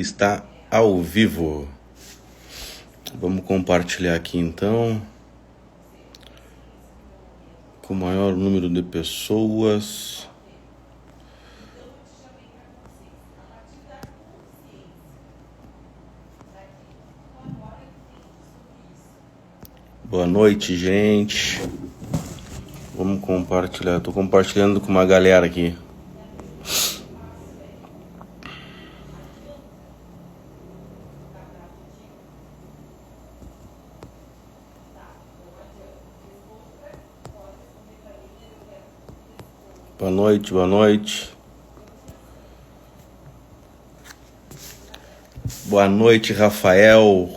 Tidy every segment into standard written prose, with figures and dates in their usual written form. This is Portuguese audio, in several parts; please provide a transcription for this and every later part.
Está ao vivo. Vamos compartilhar aqui então com o maior número de pessoas. Boa noite, gente. Vamos compartilhar. Estou compartilhando com uma galera aqui. Boa noite, boa noite. Boa noite, Rafael,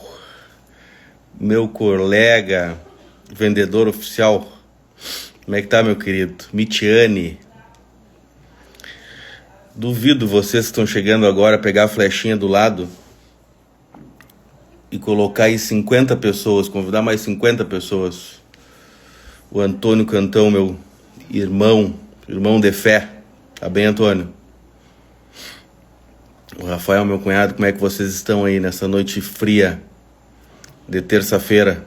meu colega, vendedor oficial. Como é que tá, meu querido? Mitiane. Duvido vocês que estão chegando agora pegar a flechinha do lado e colocar aí 50 pessoas, convidar mais 50 pessoas. O Antônio Cantão, meu irmão de fé. Tá bem, Antônio? O Rafael, meu cunhado, como é que vocês estão aí nessa noite fria de terça-feira?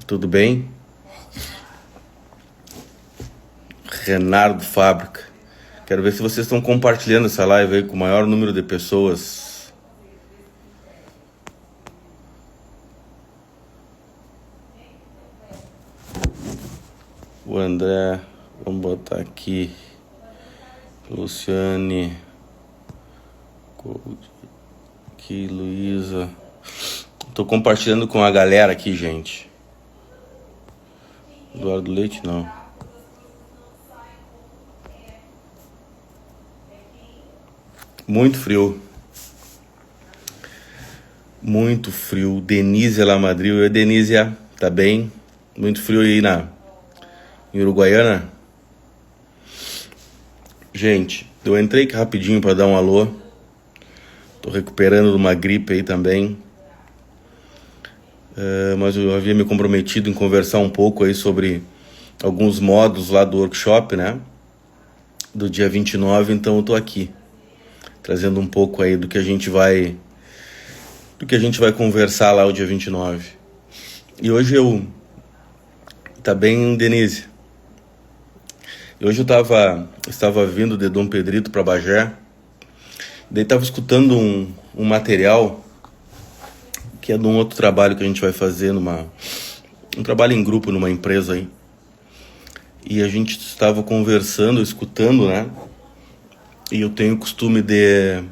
Tudo bem? Renardo Fábrica. Quero ver se vocês estão compartilhando essa live aí com o maior número de pessoas. O André, vamos botar aqui. Luciane. Aqui, Luísa. Tô compartilhando com a galera aqui, gente. Eduardo Leite, não. Muito frio. Muito frio. Denise Lamadril. E Denise, tá bem? Muito frio aí em Uruguaiana. Gente, eu entrei aqui rapidinho para dar um alô. Tô recuperando de uma gripe aí também. Mas eu havia me comprometido em conversar um pouco aí sobre alguns módulos lá do workshop, né? Do dia 29, então eu tô aqui. Trazendo um pouco aí do que a gente vai conversar lá o dia 29. E hoje tá bem, Denise? E hoje eu estava vindo de Dom Pedrito para Bagé. Daí estava escutando um material que é de um outro trabalho que a gente vai fazer um trabalho em grupo numa empresa aí. E a gente estava conversando, escutando, né? E eu tenho o costume de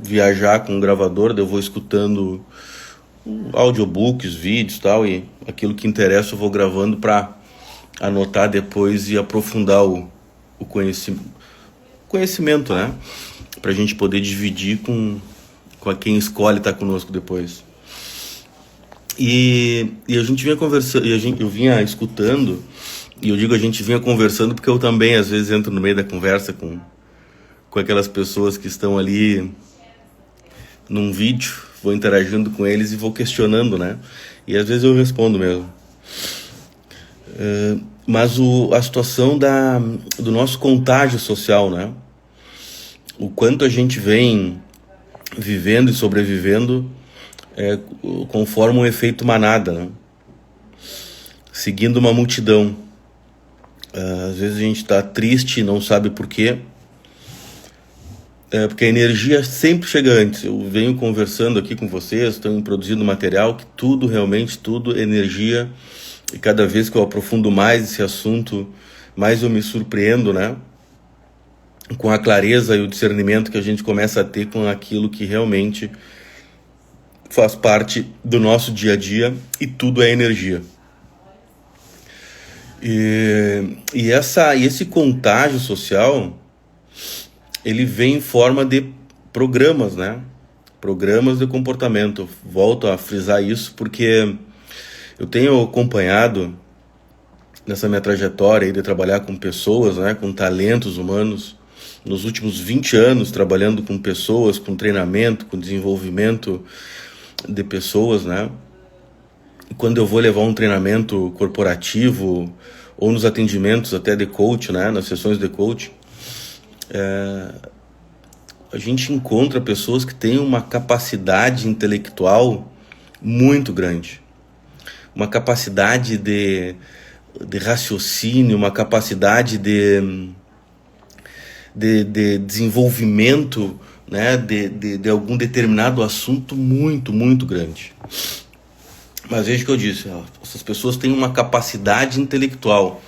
viajar com um gravador, daí eu vou escutando audiobooks, vídeos e tal, e aquilo que interessa eu vou gravando para anotar depois e aprofundar o conhecimento, né? Pra gente poder dividir com quem escolhe estar conosco depois. E a gente vinha conversando, eu vinha escutando, e eu digo a gente vinha conversando porque eu também às vezes entro no meio da conversa com aquelas pessoas que estão ali num vídeo, vou interagindo com eles e vou questionando, né? E às vezes eu respondo mesmo. Mas a situação do nosso contágio social, né? O quanto a gente vem vivendo e sobrevivendo conforme um efeito manada, né? Seguindo uma multidão. Às vezes a gente está triste e não sabe por quê. Porque a energia sempre chega antes. Eu venho conversando aqui com vocês, estou produzindo material que realmente tudo é energia. E cada vez que eu aprofundo mais esse assunto, mais eu me surpreendo, né? Com a clareza e o discernimento que a gente começa a ter com aquilo que realmente faz parte do nosso dia a dia e tudo é energia. E esse contágio social, ele vem em forma de programas, né? Programas de comportamento. Eu volto a frisar isso porque eu tenho acompanhado nessa minha trajetória aí de trabalhar com pessoas, né, com talentos humanos, nos últimos 20 anos trabalhando com pessoas, com treinamento, com desenvolvimento de pessoas, né? E quando eu vou levar um treinamento corporativo ou nos atendimentos até de coach, né, nas sessões de coach, A gente encontra pessoas que têm uma capacidade intelectual muito grande, uma capacidade de raciocínio, uma capacidade de desenvolvimento, né, de algum determinado assunto muito, muito grande. Mas veja o que eu disse, essas pessoas têm uma capacidade intelectual,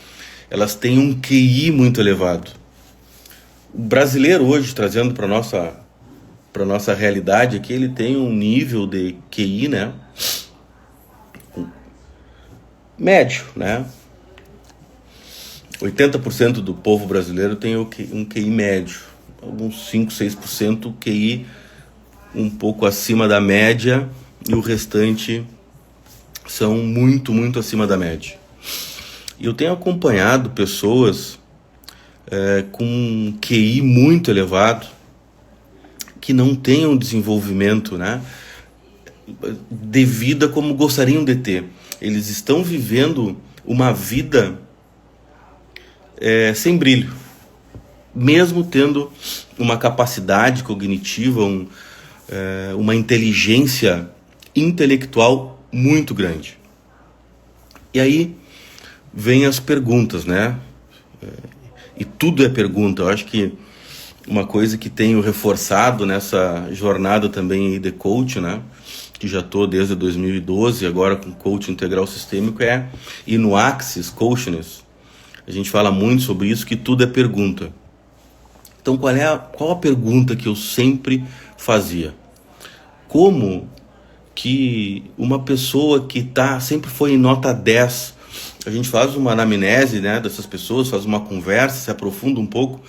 elas têm um QI muito elevado. O brasileiro hoje, trazendo para nossa realidade aqui, ele tem um nível de QI, né, médio, né? 80% do povo brasileiro tem um QI médio, alguns 5, 6% QI um pouco acima da média, e o restante são muito, muito acima da média. E eu tenho acompanhado pessoas com um QI muito elevado, que não têm um desenvolvimento, né, de vida como gostariam de ter. Eles estão vivendo uma vida sem brilho, mesmo tendo uma capacidade cognitiva, uma inteligência intelectual muito grande. E aí vem as perguntas, né? E tudo é pergunta. Eu acho que uma coisa que tenho reforçado nessa jornada também de coach, né, que já estou desde 2012, agora com coach integral sistêmico, e no Axis Coachness, a gente fala muito sobre isso, que tudo é pergunta. Então qual a pergunta que eu sempre fazia? Como que uma pessoa que sempre foi em nota 10, a gente faz uma anamnese, né, dessas pessoas, faz uma conversa, se aprofunda um pouco,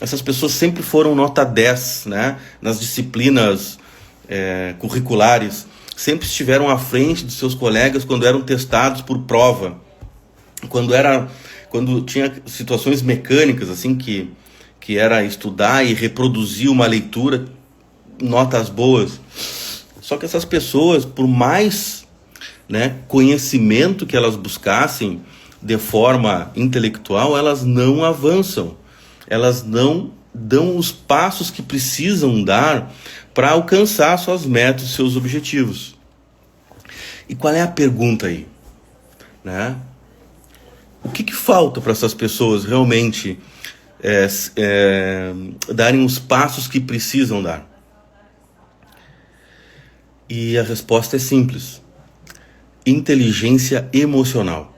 essas pessoas sempre foram nota 10, né, nas disciplinas curriculares, sempre estiveram à frente de seus colegas quando eram testados por prova, quando tinha situações mecânicas, assim, que era estudar e reproduzir uma leitura, notas boas. Só que essas pessoas, por mais, né, conhecimento que elas buscassem de forma intelectual, elas não avançam, elas não dão os passos que precisam dar para alcançar suas metas, seus objetivos. E qual é a pergunta aí, né? O que falta para essas pessoas realmente darem os passos que precisam dar? E a resposta é simples: inteligência emocional.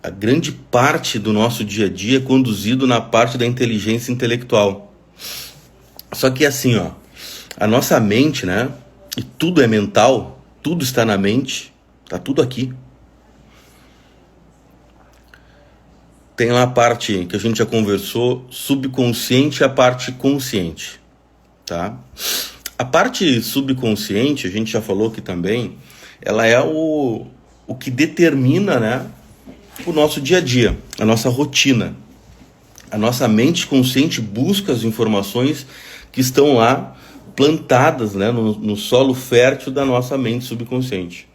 A grande parte do nosso dia a dia é conduzido na parte da inteligência intelectual. Só que assim, a nossa mente, né? E tudo é mental, tudo está na mente, tá tudo aqui. Tem lá a parte que a gente já conversou, subconsciente, e a parte consciente, tá? A parte subconsciente, a gente já falou aqui também, ela é o que determina, né, o nosso dia a dia, a nossa rotina. A nossa mente consciente busca as informações que estão lá plantadas, né, no solo fértil da nossa mente subconsciente.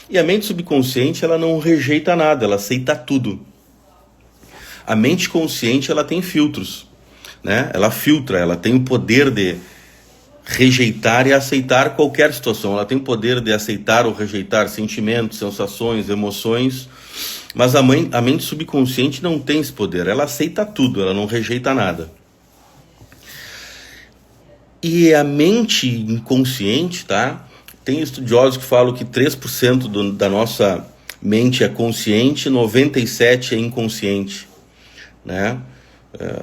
E a mente subconsciente, ela não rejeita nada, ela aceita tudo. A mente consciente, ela tem filtros, né? Ela filtra, ela tem o poder de rejeitar e aceitar qualquer situação. Ela tem o poder de aceitar ou rejeitar sentimentos, sensações, emoções, mas a mente subconsciente não tem esse poder. Ela aceita tudo, ela não rejeita nada. E a mente inconsciente, tá? Tem estudiosos que falam que 3% da nossa mente é consciente, 97% é inconsciente, né?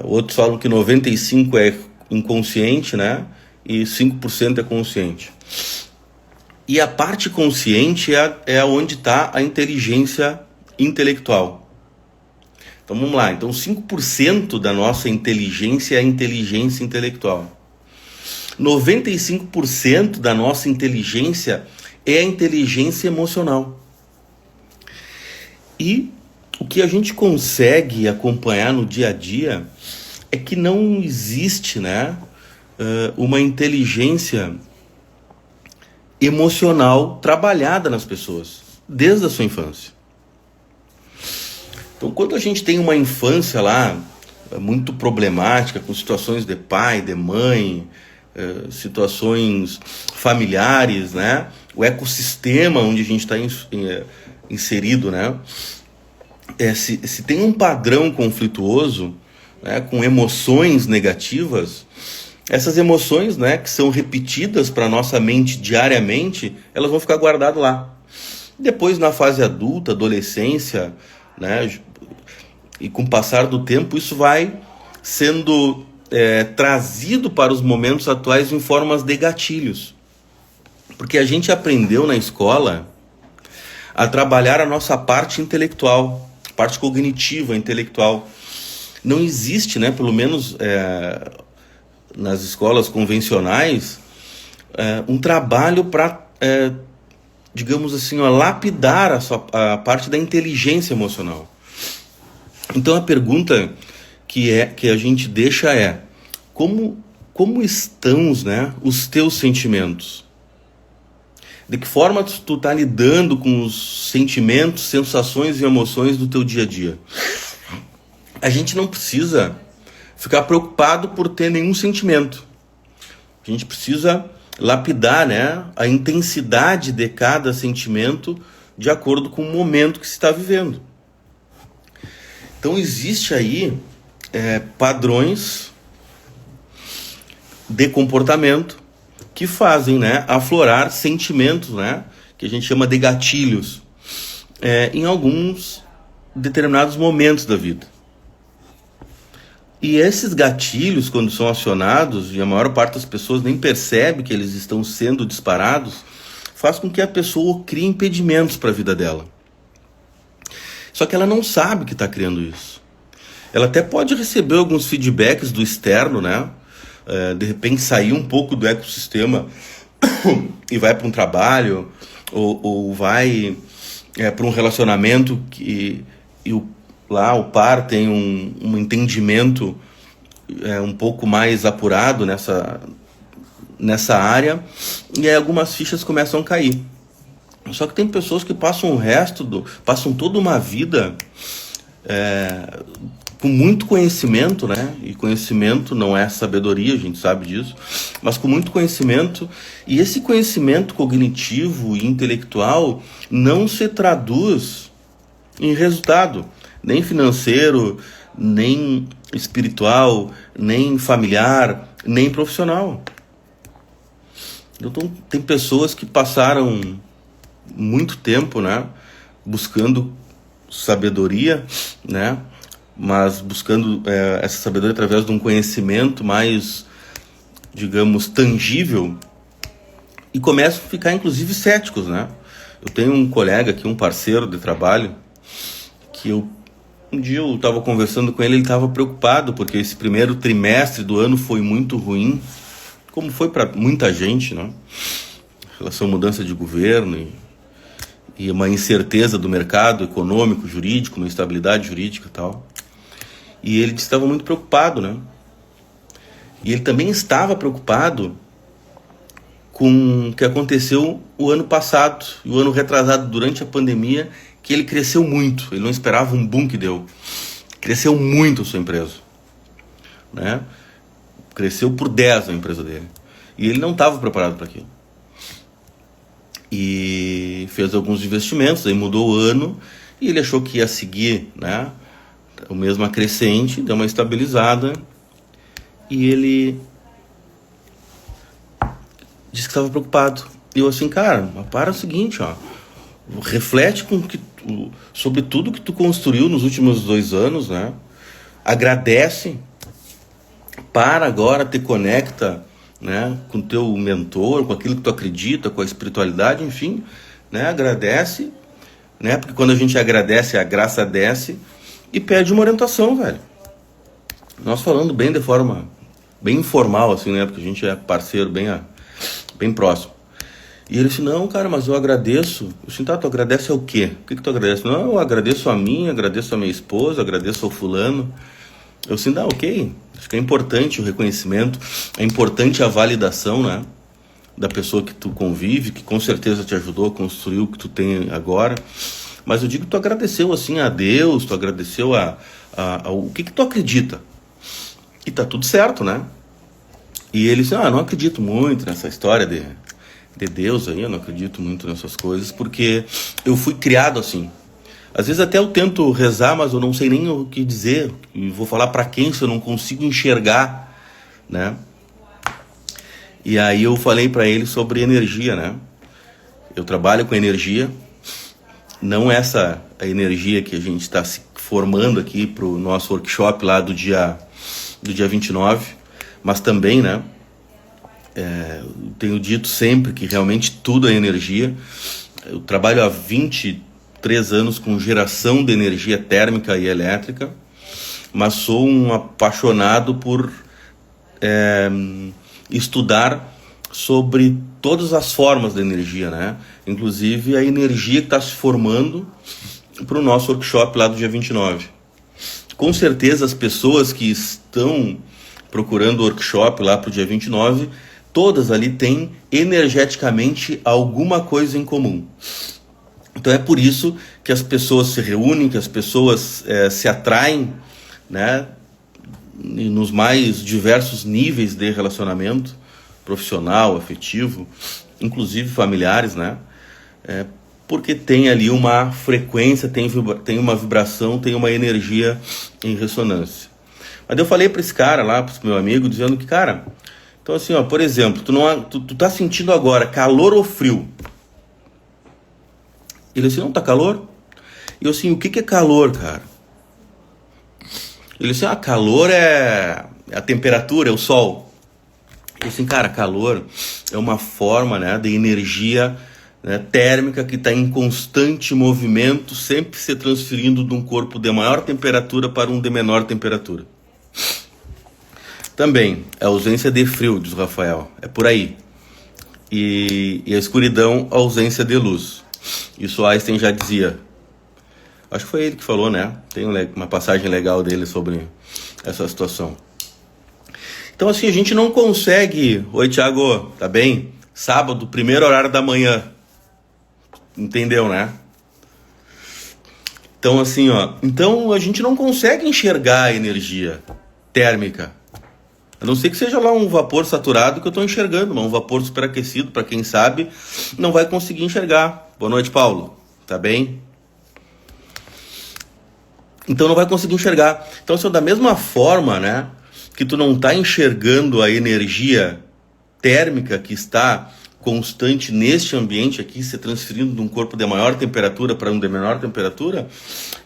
Outros falam que 95% é inconsciente, né? E 5% é consciente. E a parte consciente é onde está a inteligência intelectual. Então vamos lá. Então 5% da nossa inteligência é a inteligência intelectual. 95% da nossa inteligência é a inteligência emocional. E o que a gente consegue acompanhar no dia a dia é que não existe, né, uma inteligência emocional trabalhada nas pessoas, desde a sua infância. Então, quando a gente tem uma infância lá, muito problemática, com situações de pai, de mãe, situações familiares, né? O ecossistema onde a gente está inserido, né? Se tem um padrão conflituoso, né, com emoções negativas, essas emoções, né, que são repetidas para a nossa mente diariamente, elas vão ficar guardadas lá. Depois, na fase adulta, adolescência, né, e com o passar do tempo, isso vai sendo trazido para os momentos atuais em formas de gatilhos. Porque a gente aprendeu na escola a trabalhar a nossa parte intelectual, parte cognitiva, intelectual. Não existe, né, pelo menos nas escolas convencionais, um trabalho para, digamos assim, lapidar a parte da inteligência emocional. Então a pergunta que a gente deixa é: como estão, né, os teus sentimentos? De que forma tu está lidando com os sentimentos, sensações e emoções do teu dia a dia? A gente não precisa ficar preocupado por ter nenhum sentimento. A gente precisa lapidar, né, a intensidade de cada sentimento de acordo com o momento que se está vivendo. Então existe aí padrões de comportamento que fazem, né, aflorar sentimentos, né, que a gente chama de gatilhos, em alguns determinados momentos da vida. E esses gatilhos, quando são acionados, e a maior parte das pessoas nem percebe que eles estão sendo disparados, faz com que a pessoa crie impedimentos para a vida dela. Só que ela não sabe que está criando isso. Ela até pode receber alguns feedbacks do externo, né? De repente sair um pouco do ecossistema e vai para um trabalho, ou vai para um relacionamento lá o par tem um entendimento um pouco mais apurado nessa área, e aí algumas fichas começam a cair. Só que tem pessoas que passam passam toda uma vida com muito conhecimento, né? E conhecimento não é sabedoria, a gente sabe disso, mas com muito conhecimento, e esse conhecimento cognitivo e intelectual não se traduz em resultado, nem financeiro, nem espiritual, nem familiar, nem profissional. Então tem pessoas que passaram muito tempo, né, buscando sabedoria, né, mas buscando essa sabedoria através de um conhecimento mais, digamos, tangível, e começam a ficar inclusive céticos, né? Eu tenho um colega aqui, um parceiro de trabalho, que um dia eu estava conversando com ele estava preocupado porque esse primeiro trimestre do ano foi muito ruim, como foi para muita gente, né? Em relação à mudança de governo e uma incerteza do mercado econômico, jurídico, uma instabilidade jurídica e tal. E ele estava muito preocupado, né? E ele também estava preocupado com o que aconteceu o ano passado e o ano retrasado, durante a pandemia, que ele cresceu muito. Ele não esperava um boom que deu. Cresceu muito a sua empresa, né? Cresceu por 10 a empresa dele. E ele não estava preparado para aquilo. E fez alguns investimentos, aí mudou o ano, e ele achou que ia seguir, né, o mesmo crescente, deu uma estabilizada, e ele disse que estava preocupado. E eu assim, cara, para o seguinte, ó, reflete sobre tudo que tu construiu nos últimos 2 anos, né? Agradece, agora, te conecta, né, com o teu mentor, com aquilo que tu acredita, com a espiritualidade, enfim, né, agradece, né, porque quando a gente agradece, a graça desce, e pede uma orientação, velho. Nós falando bem de forma bem informal, assim, né, porque a gente é parceiro bem próximo. E ele disse, não, cara, mas eu agradeço. Eu disse, tá, tu agradece ao quê? O que tu agradece? Não, eu agradeço a mim, agradeço a minha esposa, agradeço ao fulano. Eu disse, não, ok. Acho que é importante o reconhecimento, é importante a validação, né, da pessoa que tu convive, que com certeza te ajudou a construir o que tu tem agora. Mas eu digo que tu agradeceu, assim, a Deus, tu agradeceu o que tu acredita, E tá tudo certo, né? E ele disse, eu não acredito muito nessa história de Deus aí, eu não acredito muito nessas coisas, porque eu fui criado assim. Às vezes até eu tento rezar, mas eu não sei nem o que dizer, e vou falar para quem se eu não consigo enxergar, né? E aí eu falei para ele sobre energia, né? Eu trabalho com energia, não essa a energia que a gente está se formando aqui para o nosso workshop lá do dia 29, mas também, né? Eu tenho dito sempre que realmente tudo é energia. Eu trabalho há 23 anos com geração de energia térmica e elétrica, mas sou um apaixonado por estudar sobre todas as formas de energia, né? Inclusive a energia que está se formando para o nosso workshop lá do dia 29. Com certeza as pessoas que estão procurando o workshop lá para o dia 29, todas ali têm energeticamente alguma coisa em comum. Então é por isso que as pessoas se reúnem, que as pessoas se atraem, né, nos mais diversos níveis de relacionamento, profissional, afetivo, inclusive familiares, né? Porque tem ali uma frequência, tem uma vibração, tem uma energia em ressonância. Mas eu falei para esse cara lá, para esse meu amigo, dizendo que, cara, então assim, ó, por exemplo, tu tá sentindo agora calor ou frio? Ele disse, não, tá calor? E eu assim, o que é calor, cara? Ele disse, calor é a temperatura, é o sol. Eu assim, cara, calor é uma forma, né, de energia, né, térmica que está em constante movimento, sempre se transferindo de um corpo de maior temperatura para um de menor temperatura. Também, a ausência de frio, diz Rafael, é por aí. E a escuridão, a ausência de luz. Isso Einstein já dizia. Acho que foi ele que falou, né? Tem uma passagem legal dele sobre essa situação. Então assim, a gente não consegue... Oi, Thiago, tá bem? Sábado, primeiro horário da manhã. Entendeu, né? Então assim, ó... Então a gente não consegue enxergar a energia térmica. A não ser que seja lá um vapor saturado que eu estou enxergando, mas um vapor superaquecido, para quem sabe, não vai conseguir enxergar. Boa noite, Paulo. Tá bem? Então não vai conseguir enxergar. Então, assim, da mesma forma, né, que tu não está enxergando a energia térmica que está constante neste ambiente aqui, se transferindo de um corpo de maior temperatura para um de menor temperatura,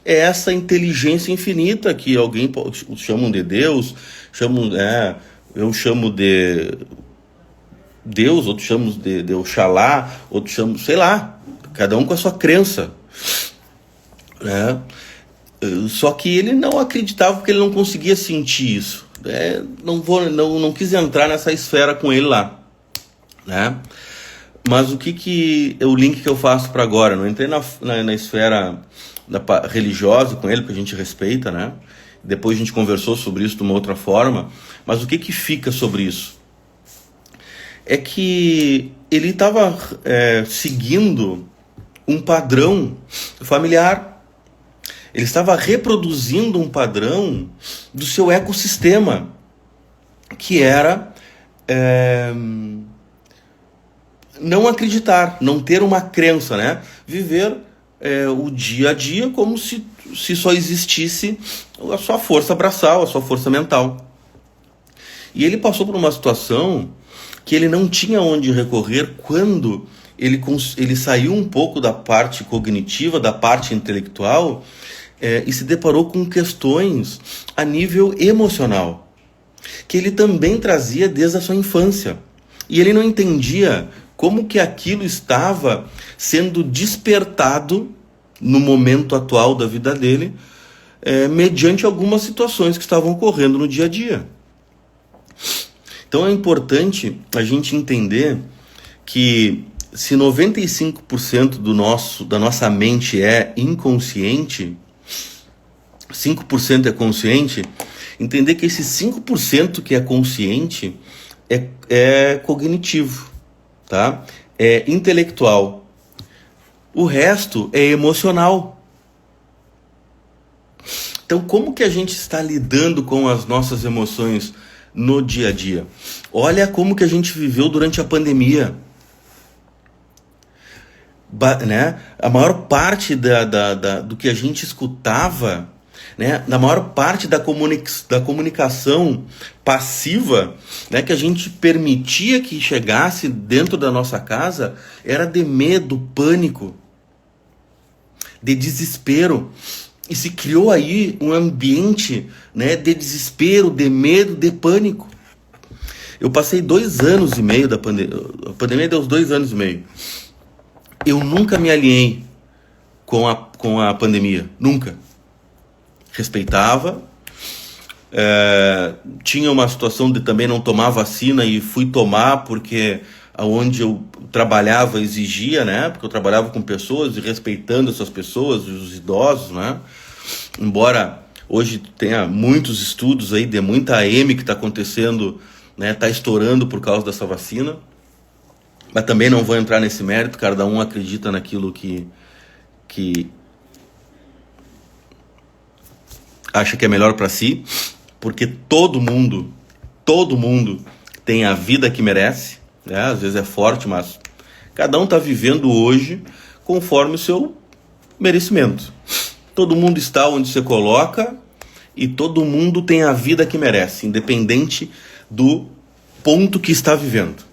é essa inteligência infinita que alguém chamam de Deus, eu chamo de Deus, outros chamam de Oxalá, outros chamam, sei lá, cada um com a sua crença, né? Só que ele não acreditava porque ele não conseguia sentir isso. Não quis entrar nessa esfera com ele lá, né? Mas o o link que eu faço para agora? Não entrei na esfera religiosa com ele, porque a gente respeita, né? Depois a gente conversou sobre isso de uma outra forma. Mas o que fica sobre isso? É que ele estava seguindo um padrão familiar. Ele estava reproduzindo um padrão do seu ecossistema, que era não acreditar, não ter uma crença, né? Viver o dia a dia como se só existisse a sua força braçal, a sua força mental. E ele passou por uma situação que ele não tinha onde recorrer quando ele saiu um pouco da parte cognitiva, da parte intelectual, e se deparou com questões a nível emocional, que ele também trazia desde a sua infância. E ele não entendia como que aquilo estava sendo despertado no momento atual da vida dele, mediante algumas situações que estavam ocorrendo no dia a dia. Então é importante a gente entender que se 95% da nossa mente é inconsciente, 5% é consciente, entender que esse 5% que é consciente é cognitivo, tá? É intelectual. O resto é emocional. Então, como que a gente está lidando com as nossas emoções no dia a dia? Olha como que a gente viveu durante a pandemia. Né? A maior parte do que a gente escutava, né? Na maior parte da comunicação passiva, né? Que a gente permitia que chegasse dentro da nossa casa, era de medo, pânico, de desespero. E se criou aí um ambiente, né, de desespero, de medo, de pânico. Eu passei 2 anos e meio da pandemia. A pandemia deu uns 2 anos e meio. Eu nunca me alinhei com a pandemia. Nunca. Respeitava. Tinha uma situação de também não tomar vacina e fui tomar porque onde eu trabalhava exigia, né? Porque eu trabalhava com pessoas e respeitando essas pessoas, os idosos, né? Embora hoje tenha muitos estudos aí de muita AM que está acontecendo, né? Está estourando por causa dessa vacina. Mas também não vou entrar nesse mérito, cada um acredita naquilo que acha que é melhor para si, porque todo mundo tem a vida que merece, né? Às vezes é forte, mas cada um está vivendo hoje conforme o seu merecimento. Todo mundo está onde você coloca e todo mundo tem a vida que merece, independente do ponto que está vivendo,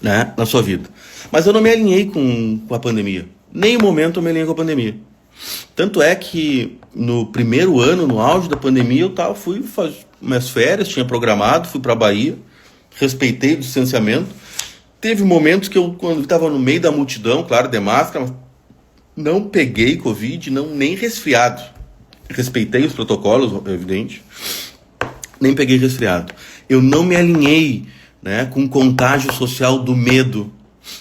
né, na sua vida. Mas eu não me alinhei com a pandemia. Nem um momento eu me alinhei com a pandemia. Tanto é que no primeiro ano, no auge da pandemia, fui fazer minhas férias, tinha programado, fui para a Bahia, respeitei o distanciamento. Teve momentos que quando estava no meio da multidão, claro, de máscara, não peguei Covid, nem resfriado. Respeitei os protocolos, evidente. Nem peguei resfriado. Eu não me alinhei, né, com o contágio social do medo,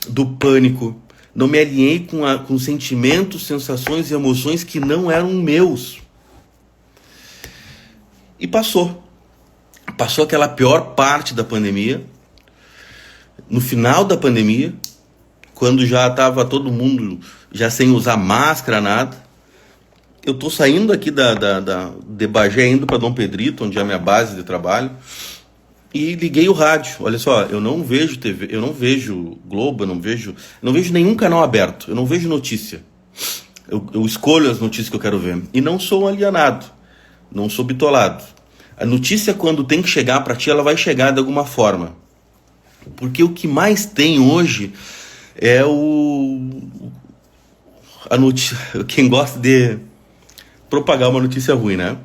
do pânico. Não me alinhei com sentimentos, sensações e emoções que não eram meus. E passou. Passou aquela pior parte da pandemia. No final da pandemia, quando já estava todo mundo já sem usar máscara, nada. Eu tô saindo aqui de Bagé, indo para Dom Pedrito, onde é a minha base de trabalho, e liguei o rádio. Olha só, eu não vejo TV, eu não vejo Globo, eu não vejo nenhum canal aberto, eu não vejo notícia. Eu escolho as notícias que eu quero ver. E não sou alienado, não sou bitolado. A notícia, quando tem que chegar para ti, ela vai chegar de alguma forma. Porque o que mais tem hoje é a notícia, quem gosta de propagar uma notícia ruim, né?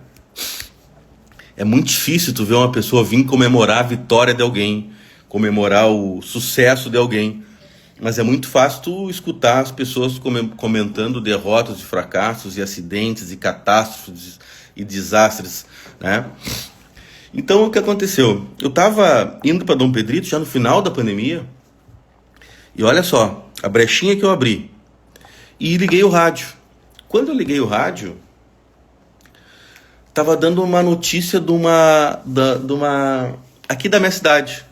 É muito difícil tu ver uma pessoa vir comemorar a vitória de alguém, comemorar o sucesso de alguém. Mas é muito fácil tu escutar as pessoas comentando derrotas e fracassos e acidentes e catástrofes e desastres, né? Então, o que aconteceu? Eu estava indo para Dom Pedrito já no final da pandemia e olha só, a brechinha que eu abri e liguei o rádio. Quando eu liguei o rádio, estava dando uma notícia de uma aqui da minha cidade,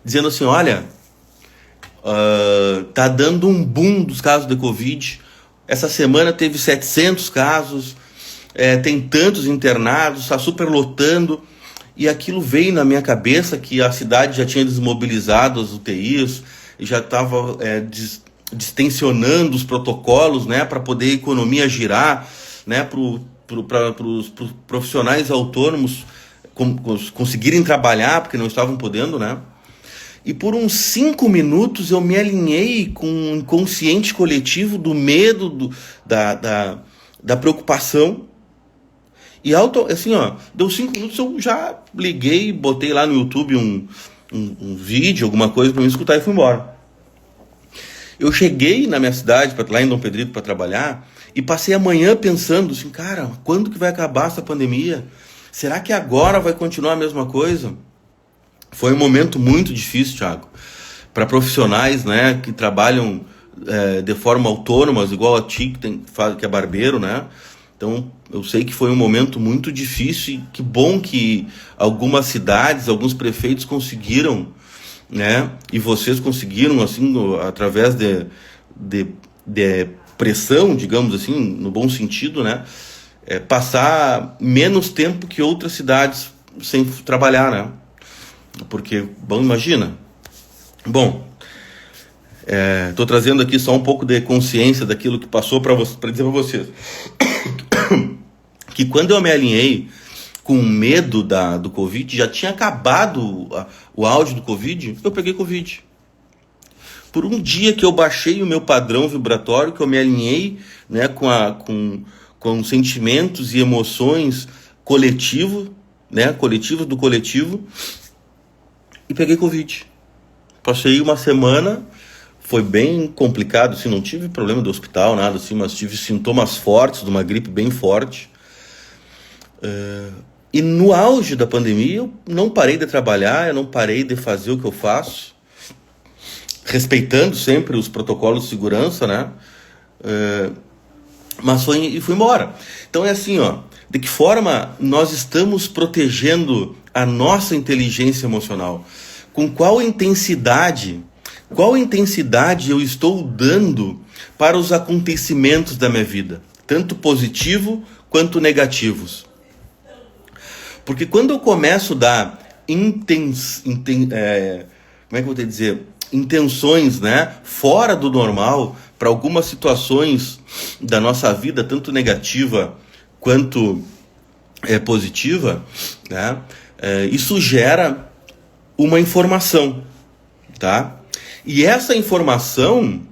dizendo assim, olha, tá dando um boom dos casos de Covid. Essa semana teve 700 casos, tem tantos internados, está superlotando. E aquilo veio na minha cabeça que a cidade já tinha desmobilizado as UTIs e já estava distensionando os protocolos, né, para poder a economia girar, né, para os profissionais autônomos conseguirem trabalhar, porque não estavam podendo, né? E por uns 5 minutos eu me alinhei com o inconsciente coletivo do medo, da preocupação. E assim, ó, deu 5 minutos, eu já liguei, botei lá no YouTube um vídeo, alguma coisa para me escutar e fui embora. Eu cheguei na minha cidade, lá em Dom Pedrito, para trabalhar, e passei a manhã pensando assim, cara, quando que vai acabar essa pandemia? Será que agora vai continuar a mesma coisa? Foi um momento muito difícil, Thiago, para profissionais, né, que trabalham de forma autônoma, igual a ti, que é barbeiro, né? Então, eu sei que foi um momento muito difícil e que bom que algumas cidades, alguns prefeitos conseguiram, né? E vocês conseguiram, assim, através de pressão, digamos assim, no bom sentido, né? passar menos tempo que outras cidades sem trabalhar, né? Porque, bom, imagina. Bom, estou trazendo aqui só um pouco de consciência daquilo que passou para dizer para vocês que quando eu me alinhei com medo do Covid, já tinha acabado o auge do Covid, eu peguei Covid. Por um dia que eu baixei o meu padrão vibratório, que eu me alinhei, né, com sentimentos e emoções coletivos, né, coletivos do coletivo, e peguei Covid. Passei uma semana, foi bem complicado, assim, não tive problema do hospital, nada assim, mas tive sintomas fortes de uma gripe bem forte. E no auge da pandemia, eu não parei de trabalhar, eu não parei de fazer o que eu faço, respeitando sempre os protocolos de segurança, né? Mas fui embora. Então é assim, ó, de que forma nós estamos protegendo a nossa inteligência emocional? Com qual intensidade eu estou dando para os acontecimentos da minha vida, tanto positivo quanto negativos? Porque quando eu começo a dar intenções, né, fora do normal para algumas situações da nossa vida, tanto negativa quanto positiva, né, isso gera uma informação, tá? E essa informação...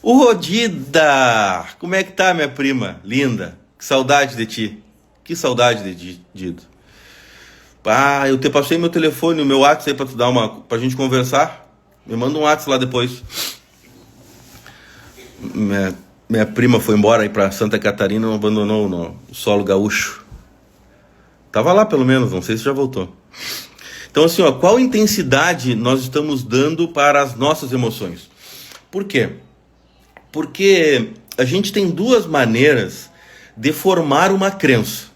O Rodida! Como é que tá, minha prima? Linda! Que saudade de ti! Que saudade de ti, Dido! Ah, eu te passei meu telefone, o meu WhatsApp aí pra gente conversar. Me manda um WhatsApp lá depois. Minha prima foi embora aí pra Santa Catarina, não abandonou no solo gaúcho. Tava lá pelo menos, não sei se já voltou. Então assim, ó, qual intensidade nós estamos dando para as nossas emoções? Por quê? Porque a gente tem duas maneiras de formar uma crença.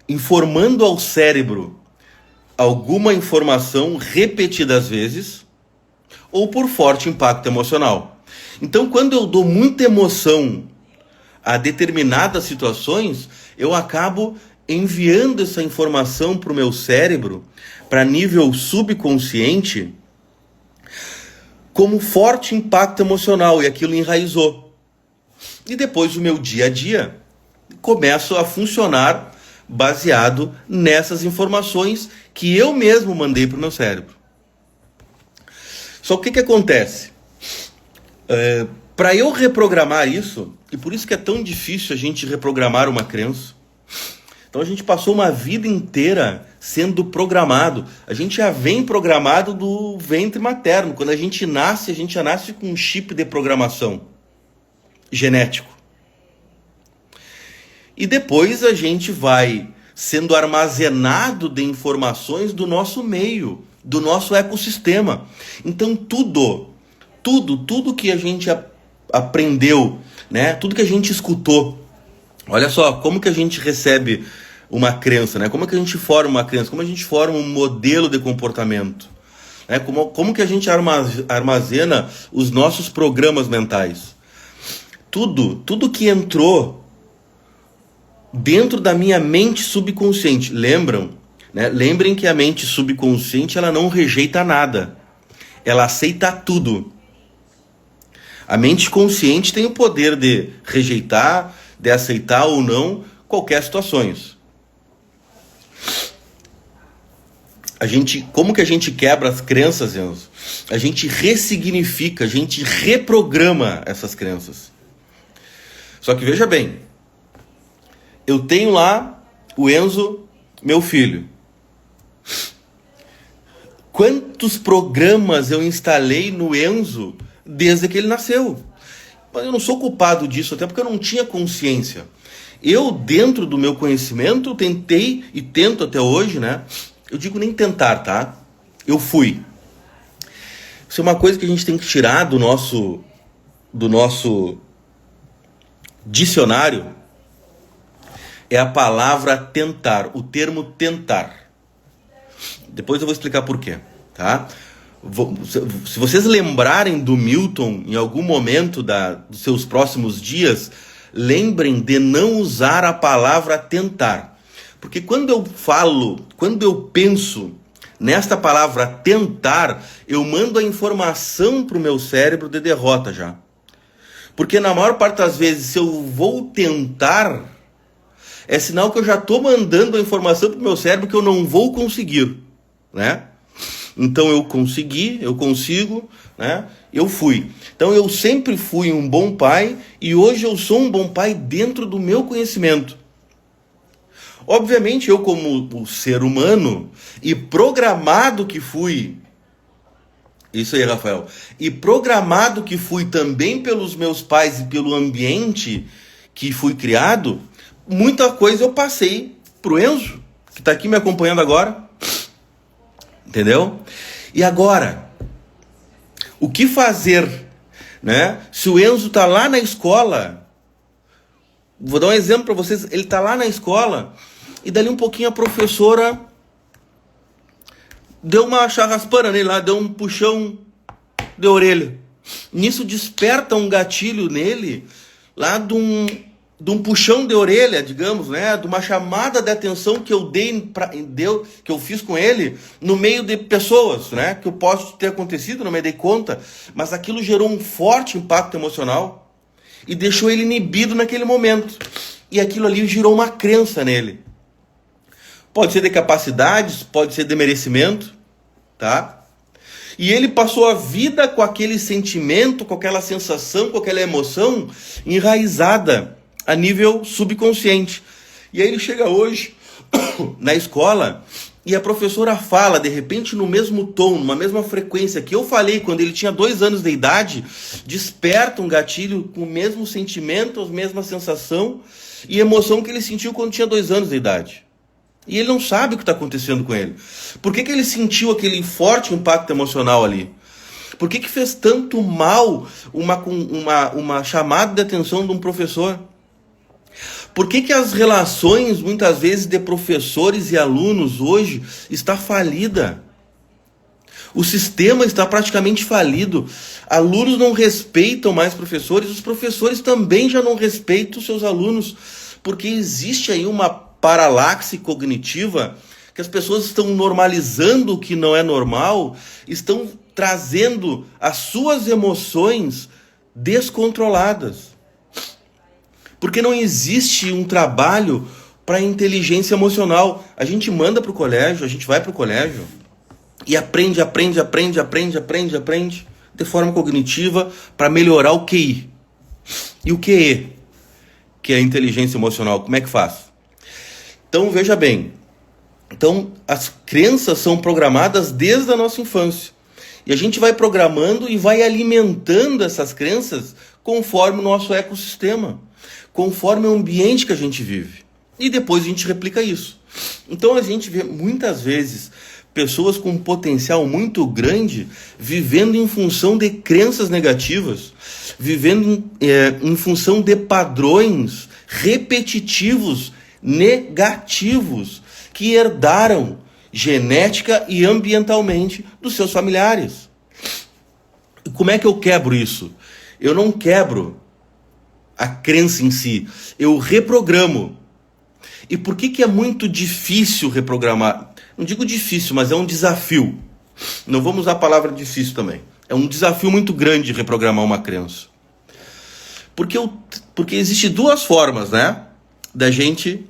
Informando ao cérebro alguma informação repetidas vezes ou por forte impacto emocional. Então, quando eu dou muita emoção a determinadas situações, eu acabo enviando essa informação para o meu cérebro, para nível subconsciente, como forte impacto emocional, e aquilo enraizou. E depois o meu dia a dia começa a funcionar baseado nessas informações que eu mesmo mandei para o meu cérebro. Só que o que acontece? Para eu reprogramar isso, e por isso que é tão difícil a gente reprogramar uma crença. Então a gente passou uma vida inteira sendo programado. A gente já vem programado do ventre materno. Quando a gente já nasce com um chip de programação genético. E depois a gente vai sendo armazenado de informações do nosso meio, do nosso ecossistema. Então tudo que a gente aprendeu, né? Tudo que a gente escutou. Olha só, como que a gente recebe uma crença, né? Como que a gente forma uma crença? Como a gente forma um modelo de comportamento? Né? Como que a gente armazena os nossos programas mentais? Tudo que entrou dentro da minha mente subconsciente. Lembram? Né? Lembrem que a mente subconsciente ela não rejeita nada. Ela aceita tudo. A mente consciente tem o poder de rejeitar, de aceitar ou não qualquer situações. Como que a gente quebra as crenças, Enzo? A gente ressignifica, a gente reprograma essas crenças. Só que veja bem, eu tenho lá o Enzo, meu filho. Quantos programas eu instalei no Enzo desde que ele nasceu? Eu não sou culpado disso, até porque eu não tinha consciência. Eu, dentro do meu conhecimento, tentei e tento até hoje, né? Eu digo nem tentar, tá? Eu fui. Isso é uma coisa que a gente tem que tirar do nosso dicionário. É a palavra tentar, o termo tentar. Depois eu vou explicar por quê, tá? Se vocês lembrarem do Milton em algum momento dos seus próximos dias, lembrem de não usar a palavra tentar. Porque quando eu penso nesta palavra tentar, eu mando a informação para o meu cérebro de derrota já. Porque na maior parte das vezes, se eu vou tentar, é sinal que eu já estou mandando a informação para o meu cérebro que eu não vou conseguir, né? Então eu consegui, eu consigo, né? Eu fui. Então eu sempre fui um bom pai e hoje eu sou um bom pai dentro do meu conhecimento. Obviamente eu, como ser humano e programado que fui, isso aí, Rafael, e programado que fui também pelos meus pais e pelo ambiente que fui criado, muita coisa eu passei pro Enzo, que está aqui me acompanhando agora. Entendeu? E agora, o que fazer, né? Se o Enzo está lá na escola, vou dar um exemplo para vocês, ele está lá na escola e dali um pouquinho a professora deu uma charraspana nele lá, deu um puxão de orelha. Nisso desperta um gatilho nele, lá de um puxão de orelha, digamos, né? De uma chamada de atenção que eu que eu fiz com ele no meio de pessoas, né? Que eu posso ter acontecido, não me dei conta, mas aquilo gerou um forte impacto emocional e deixou ele inibido naquele momento. E aquilo ali gerou uma crença nele. Pode ser de capacidades, pode ser de merecimento, tá? E ele passou a vida com aquele sentimento, com aquela sensação, com aquela emoção enraizada a nível subconsciente. E aí ele chega hoje na escola e a professora fala, de repente, no mesmo tom, numa mesma frequência que eu falei quando ele tinha 2 anos de idade, desperta um gatilho com o mesmo sentimento, a mesma sensação e emoção que ele sentiu quando tinha 2 anos de idade. E ele não sabe o que está acontecendo com ele. Por que ele sentiu aquele forte impacto emocional ali? Por que fez tanto mal uma chamada de atenção de um professor? Por que as relações, muitas vezes, de professores e alunos hoje está falida? O sistema está praticamente falido. Alunos não respeitam mais professores, os professores também já não respeitam os seus alunos, porque existe aí uma paralaxe cognitiva que as pessoas estão normalizando o que não é normal, estão trazendo as suas emoções descontroladas. Porque não existe um trabalho para inteligência emocional. A gente manda para o colégio, a gente vai para o colégio e aprende de forma cognitiva para melhorar o QI. E o QE, que é a inteligência emocional, como é que faz? Então, veja bem. Então, as crenças são programadas desde a nossa infância. E a gente vai programando e vai alimentando essas crenças conforme o nosso ecossistema, conforme o ambiente que a gente vive. E depois a gente replica isso. Então a gente vê muitas vezes pessoas com um potencial muito grande vivendo em função de crenças negativas, vivendo em função de padrões repetitivos, negativos, que herdaram genética e ambientalmente dos seus familiares. E como é que eu quebro isso? Eu não quebro a crença em si, eu reprogramo. E por que é muito difícil reprogramar? Não digo difícil, mas é um desafio. Não vamos usar a palavra difícil também. É um desafio muito grande reprogramar uma crença. Porque existem 2 formas, né, da gente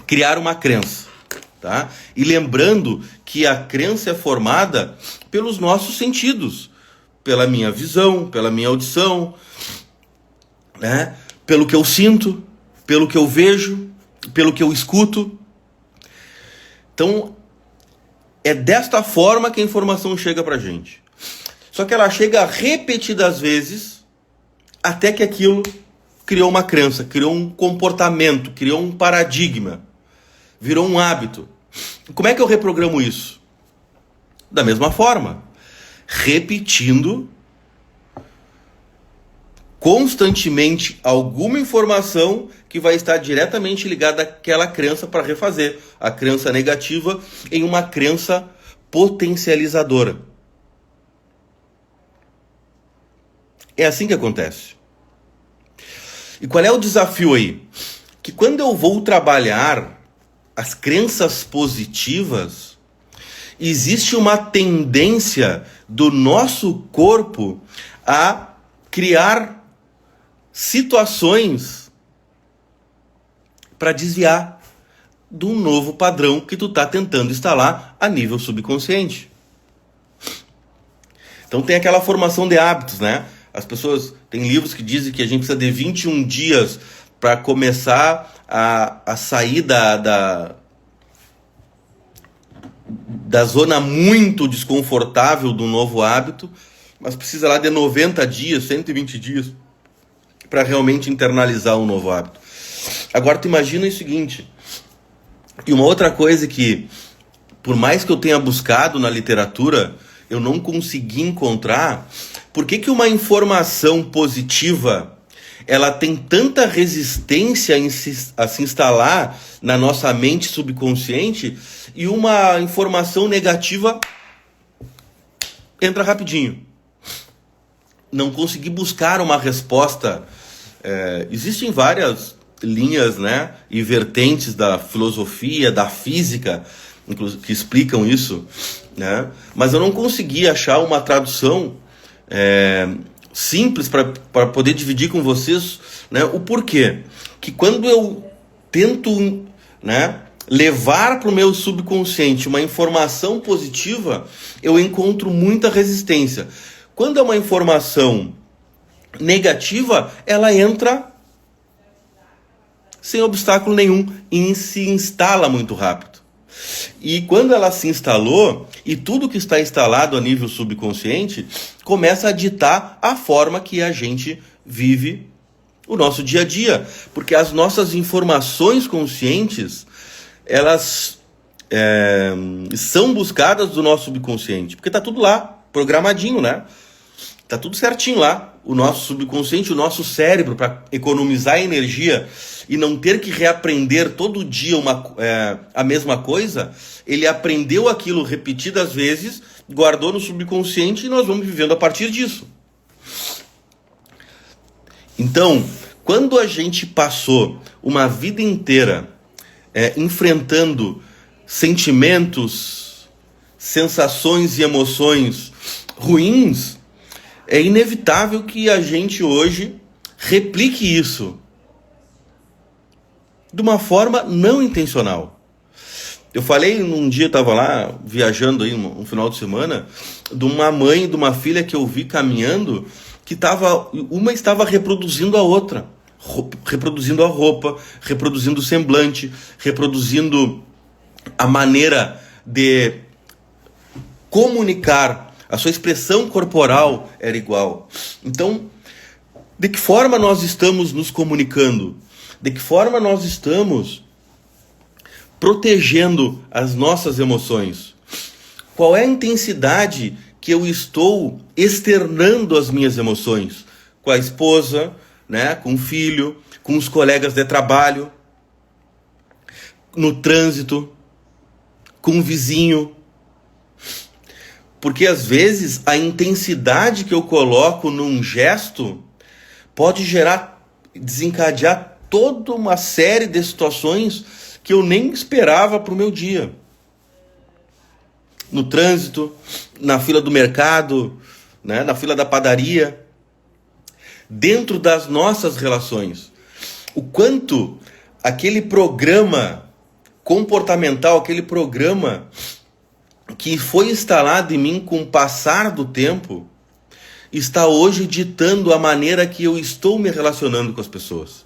criar uma crença. Tá? E lembrando que a crença é formada pelos nossos sentidos, pela minha visão, pela minha audição, né? Pelo que eu sinto, pelo que eu vejo, pelo que eu escuto. Então, é desta forma que a informação chega pra gente. Só que ela chega repetidas vezes até que aquilo criou uma crença, criou um comportamento, criou um paradigma, virou um hábito. Como é que eu reprogramo isso? Da mesma forma, repetindo constantemente alguma informação que vai estar diretamente ligada àquela crença para refazer a crença negativa em uma crença potencializadora. É assim que acontece. E qual é o desafio aí? Que quando eu vou trabalhar as crenças positivas, existe uma tendência do nosso corpo a criar situações para desviar de um novo padrão que tu tá tentando instalar a nível subconsciente. Então tem aquela formação de hábitos, né? As pessoas, tem livros que dizem que a gente precisa de 21 dias para começar a sair da zona muito desconfortável do novo hábito, mas precisa lá de 90 dias, 120 dias para realmente internalizar um novo hábito. Agora tu imagina o seguinte, e uma outra coisa que, por mais que eu tenha buscado na literatura, eu não consegui encontrar, por que uma informação positiva ela tem tanta resistência a se instalar na nossa mente subconsciente e uma informação negativa entra rapidinho. Não consegui buscar uma resposta. Existem várias linhas, né, e vertentes da filosofia, da física, que explicam isso, né? Mas eu não consegui achar uma tradução simples para poder dividir com vocês, né, o porquê. Que quando eu tento, né, levar para o meu subconsciente uma informação positiva, eu encontro muita resistência. Quando é uma informação negativa, ela entra sem obstáculo nenhum e se instala muito rápido. E quando ela se instalou, e tudo que está instalado a nível subconsciente, começa a ditar a forma que a gente vive o nosso dia a dia. Porque as nossas informações conscientes, elas são buscadas do nosso subconsciente. Porque está tudo lá, programadinho, né? Está tudo certinho lá. O nosso subconsciente, o nosso cérebro, para economizar energia e não ter que reaprender todo dia a mesma coisa, ele aprendeu aquilo repetidas vezes, guardou no subconsciente e nós vamos vivendo a partir disso. Então, quando a gente passou uma vida inteira enfrentando sentimentos, sensações e emoções ruins, é inevitável que a gente hoje replique isso de uma forma não intencional. Eu falei, um dia estava lá viajando aí um final de semana, de uma mãe e de uma filha que eu vi caminhando, que uma estava reproduzindo a outra, reproduzindo a roupa, reproduzindo o semblante, reproduzindo a maneira de comunicar. A sua expressão corporal era igual. Então, de que forma nós estamos nos comunicando? De que forma nós estamos protegendo as nossas emoções? Qual é a intensidade que eu estou externando as minhas emoções? Com a esposa, né? Com o filho, com os colegas de trabalho, no trânsito, com o vizinho. Porque às vezes a intensidade que eu coloco num gesto pode desencadear toda uma série de situações que eu nem esperava para o meu dia. No trânsito, na fila do mercado, né, na fila da padaria, dentro das nossas relações. O quanto aquele programa comportamental, aquele programa que foi instalado em mim com o passar do tempo, está hoje ditando a maneira que eu estou me relacionando com as pessoas.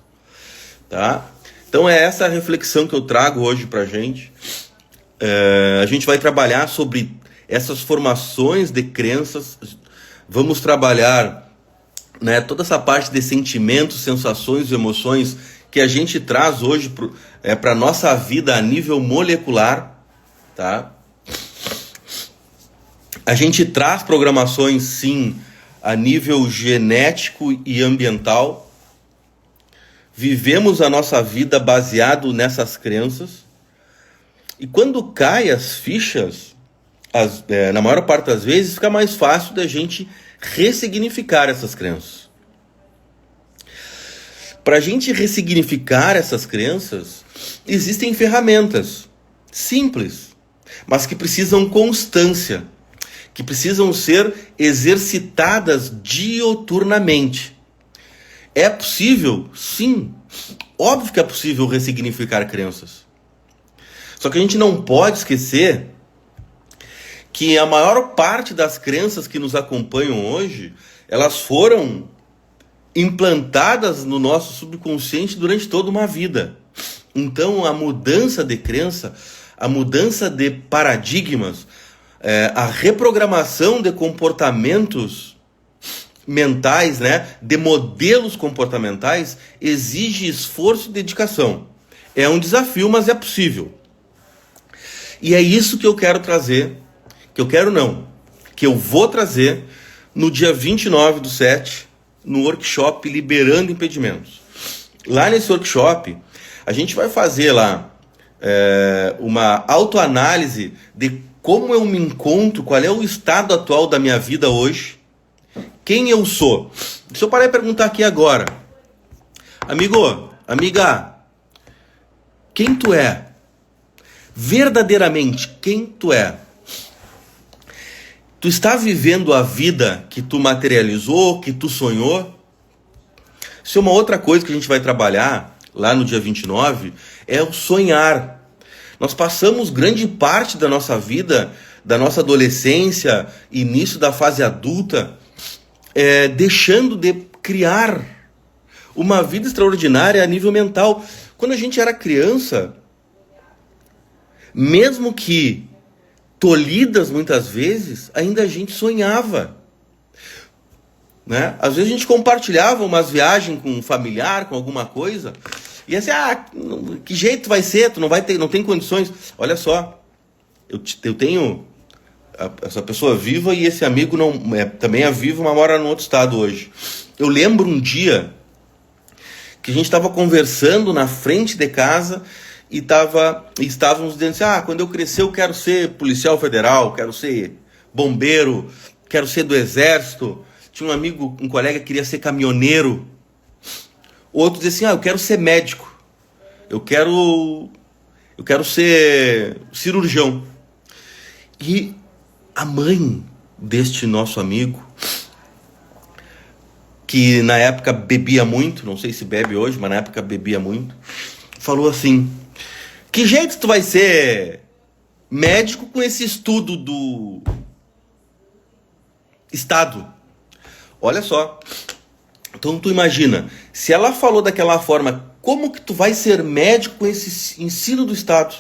Tá? Então é essa a reflexão que eu trago hoje pra gente. A gente vai trabalhar sobre essas formações de crenças, vamos trabalhar, né, toda essa parte de sentimentos, sensações e emoções que a gente traz hoje para a nossa vida a nível molecular, tá? A gente traz programações, sim, a nível genético e ambiental. Vivemos a nossa vida baseado nessas crenças. E quando cai as fichas, na maior parte das vezes, fica mais fácil da gente ressignificar essas crenças. Para a gente ressignificar essas crenças, existem ferramentas simples, mas que precisam constância, que precisam ser exercitadas dioturnamente. É possível? Sim. Óbvio que é possível ressignificar crenças. Só que a gente não pode esquecer que a maior parte das crenças que nos acompanham hoje, elas foram implantadas no nosso subconsciente durante toda uma vida. Então, a mudança de crença, a mudança de paradigmas, a reprogramação de comportamentos mentais, né, de modelos comportamentais, exige esforço e dedicação. É um desafio, mas é possível. E é isso que eu quero trazer, que eu vou trazer no dia 29/7, no workshop Liberando Impedimentos. Lá nesse workshop, a gente vai fazer lá uma autoanálise de como eu me encontro, qual é o estado atual da minha vida hoje, quem eu sou. Se eu parar e perguntar aqui agora, amigo, amiga, quem tu é? Verdadeiramente, quem tu é? Tu está vivendo a vida que tu materializou, que tu sonhou? Isso é uma outra coisa que a gente vai trabalhar lá no dia 29, é o sonhar. Nós passamos grande parte da nossa vida, da nossa adolescência, início da fase adulta, deixando de criar uma vida extraordinária a nível mental. Quando a gente era criança, mesmo que tolhidas muitas vezes, ainda a gente sonhava, né? Às vezes a gente compartilhava umas viagens com um familiar, com alguma coisa, e assim, que jeito vai ser? Tu não tem condições. Olha só, eu tenho essa pessoa viva e esse amigo também é vivo, mas mora num outro estado hoje. Eu lembro um dia que a gente estava conversando na frente de casa e estávamos dizendo assim, quando eu crescer eu quero ser policial federal, quero ser bombeiro, quero ser do exército. Tinha um amigo, um colega que queria ser caminhoneiro. Outro dizia assim, eu quero ser médico, eu quero ser cirurgião. E a mãe deste nosso amigo, que na época bebia muito, não sei se bebe hoje, mas na época bebia muito, falou assim, que jeito tu vai ser médico com esse estudo do Estado? Olha só. Então tu imagina, se ela falou daquela forma, como que tu vai ser médico com esse ensino do Estado?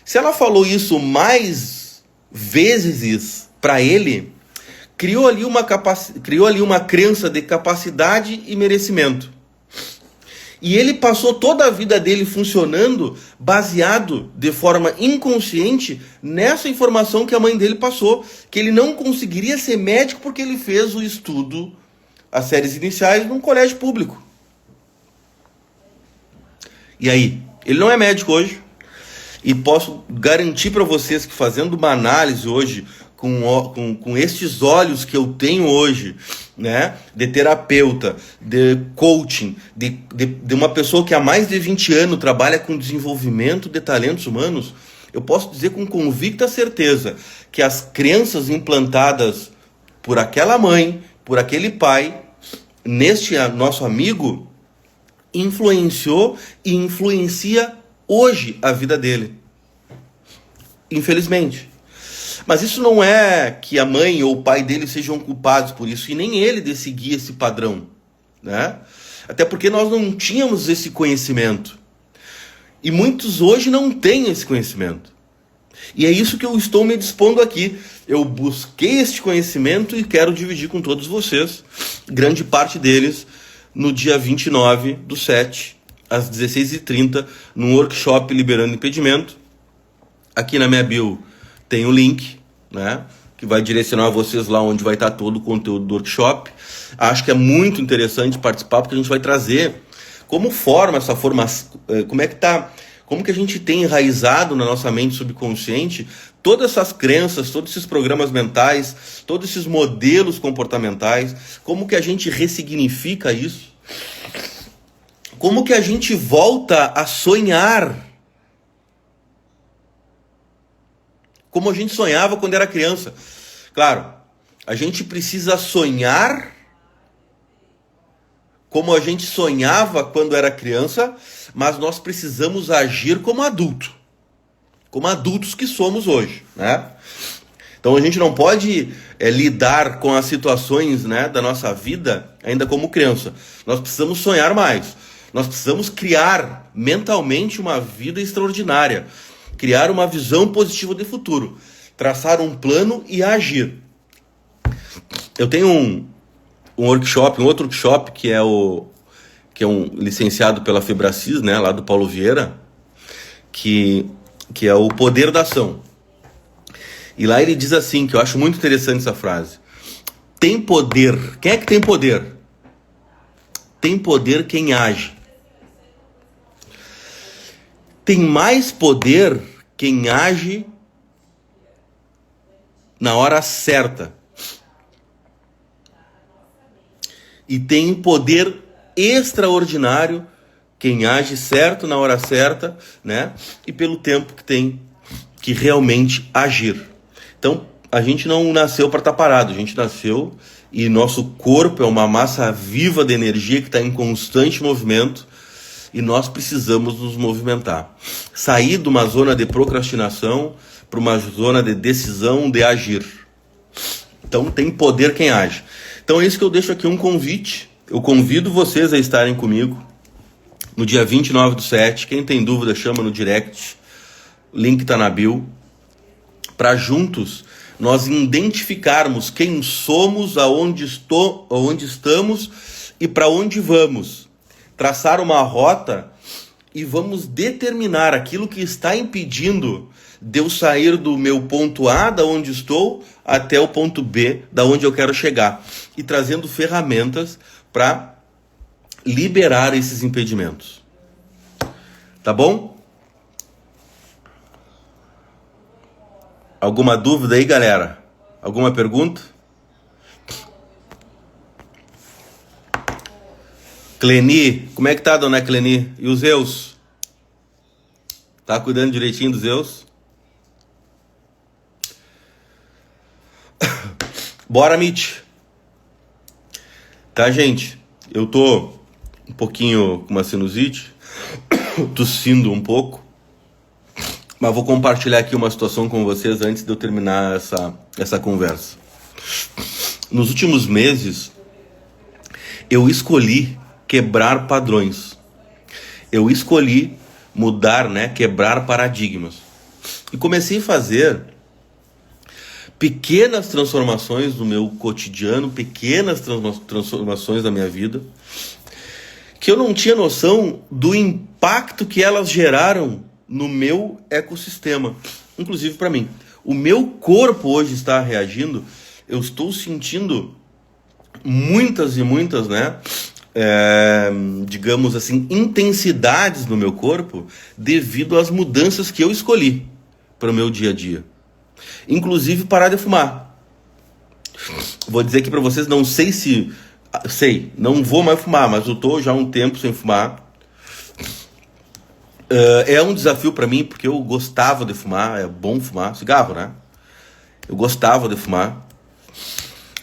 Se ela falou isso mais vezes para ele, criou ali uma crença de capacidade e merecimento. E ele passou toda a vida dele funcionando baseado de forma inconsciente nessa informação que a mãe dele passou, que ele não conseguiria ser médico porque ele fez o estudo, as séries iniciais, num colégio público. E aí? Ele não é médico hoje. E posso garantir para vocês que fazendo uma análise hoje, com estes olhos que eu tenho hoje, né, de terapeuta, de coaching, de uma pessoa que há mais de 20 anos trabalha com desenvolvimento de talentos humanos, eu posso dizer com convicta certeza que as crenças implantadas por aquela mãe, por aquele pai, neste nosso amigo, influenciou e influencia hoje a vida dele. Infelizmente. Mas isso não é que a mãe ou o pai dele sejam culpados por isso, e nem ele de seguir esse padrão, né? Até porque nós não tínhamos esse conhecimento. E muitos hoje não têm esse conhecimento. E é isso que eu estou me dispondo aqui. Eu busquei este conhecimento e quero dividir com todos vocês, grande parte deles, no dia 29/7, às 16h30, num workshop Liberando Impedimento. Aqui na minha bio tem o link, né, que vai direcionar vocês lá onde vai estar todo o conteúdo do workshop. Acho que é muito interessante participar, porque a gente vai trazer como forma essa formação, como é que tá, Como que a gente tem enraizado na nossa mente subconsciente todas essas crenças, todos esses programas mentais, todos esses modelos comportamentais, como que a gente ressignifica isso? Como que a gente volta a sonhar como a gente sonhava quando era criança? Claro, a gente precisa sonhar como a gente sonhava quando era criança, mas nós precisamos agir como adulto, como adultos que somos hoje, né? Então a gente não pode lidar com as situações, né, da nossa vida ainda como criança. Nós precisamos sonhar mais. Nós precisamos criar mentalmente uma vida extraordinária, criar uma visão positiva de futuro, traçar um plano e agir. Eu tenho um outro workshop que é um licenciado pela Febracis, né, lá do Paulo Vieira, que é o poder da ação. E lá ele diz assim, que eu acho muito interessante essa frase: tem poder. Quem é que tem poder? Tem poder quem age. Tem mais poder quem age na hora certa. E tem poder extraordinário quem age certo na hora certa, né? E pelo tempo que tem que realmente agir. Então, a gente não nasceu para estar parado, a gente nasceu e nosso corpo é uma massa viva de energia que está em constante movimento e nós precisamos nos movimentar. Sair de uma zona de procrastinação para uma zona de decisão, de agir. Então, tem poder quem age. Então é isso que eu deixo aqui um convite. Eu convido vocês a estarem comigo no dia 29/7. Quem tem dúvida, chama no direct. O link está na bio. Para juntos nós identificarmos quem somos, aonde estamos e para onde vamos. Traçar uma rota e vamos determinar aquilo que está impedindo de eu sair do meu ponto A, da onde estou, até o ponto B, da onde eu quero chegar. E trazendo ferramentas para liberar esses impedimentos. Tá bom? Alguma dúvida aí, galera? Alguma pergunta? Cleni, como é que tá, dona Cleni? E os Zeus? Tá cuidando direitinho dos Zeus? Bora, Mitch. Tá, gente? Eu tô um pouquinho com uma sinusite, tossindo um pouco, mas vou compartilhar aqui uma situação com vocês antes de eu terminar essa conversa. Nos últimos meses, eu escolhi quebrar padrões. Eu escolhi mudar, né? Quebrar paradigmas. E comecei a fazer pequenas transformações no meu cotidiano, pequenas transformações na minha vida, que eu não tinha noção do impacto que elas geraram no meu ecossistema, inclusive para mim. O meu corpo hoje está reagindo, eu estou sentindo muitas e muitas, né, digamos assim, intensidades no meu corpo devido às mudanças que eu escolhi para o meu dia a dia. Inclusive parar de fumar. Vou dizer aqui para vocês, não sei se... não vou mais fumar, mas eu tô já há um tempo sem fumar. É um desafio para mim, porque eu gostava de fumar, é bom fumar, cigarro, né? Eu gostava de fumar.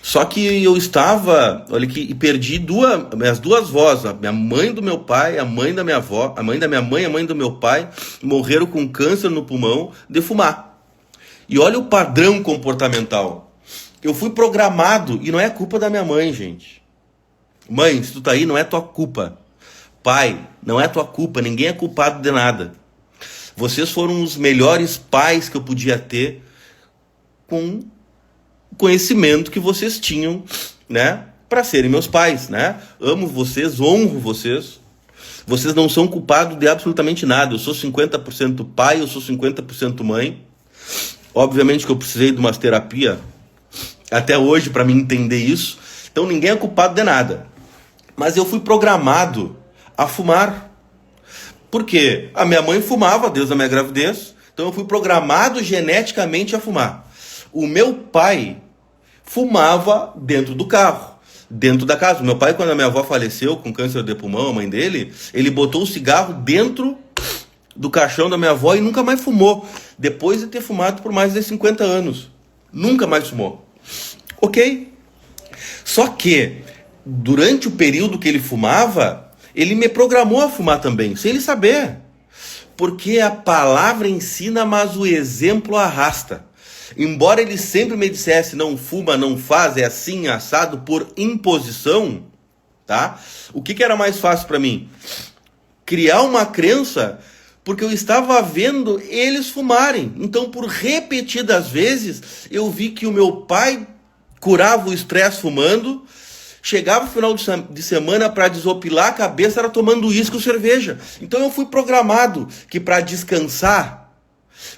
Só que eu estava, olha aqui, e perdi minhas duas vozes, a minha mãe do meu pai, a mãe da minha avó, a mãe da minha mãe, a mãe do meu pai, morreram com câncer no pulmão de fumar. E olha o padrão comportamental. Eu fui programado, e não é culpa da minha mãe, gente. Mãe, se tu tá aí, não é tua culpa. Pai, não é tua culpa, ninguém é culpado de nada. Vocês foram os melhores pais que eu podia ter com o conhecimento que vocês tinham, né, para serem meus pais, né? Amo vocês, honro vocês. Vocês não são culpados de absolutamente nada. Eu sou 50% pai, eu sou 50% mãe. Obviamente que eu precisei de umas terapia até hoje para me entender isso. Então ninguém é culpado de nada. Mas eu fui programado a fumar. Porque a minha mãe fumava desde a minha gravidez, então eu fui programado geneticamente a fumar. O meu pai fumava dentro do carro, dentro da casa. O meu pai, quando a minha avó faleceu com câncer de pulmão, a mãe dele, ele botou o cigarro dentro do caixão da minha avó e nunca mais fumou. Depois de ter fumado por mais de 50 anos. Nunca mais fumou. Ok? Só que, durante o período que ele fumava, ele me programou a fumar também, sem ele saber. Porque a palavra ensina, mas o exemplo arrasta. Embora ele sempre me dissesse, não fuma, não faz, é assim, assado, por imposição, tá? O que era mais fácil para mim? Criar uma crença, porque eu estava vendo eles fumarem. Então, por repetidas vezes, eu vi que o meu pai curava o estresse fumando, chegava no final de semana para desopilar a cabeça, era tomando uísque ou cerveja. Então eu fui programado que para descansar,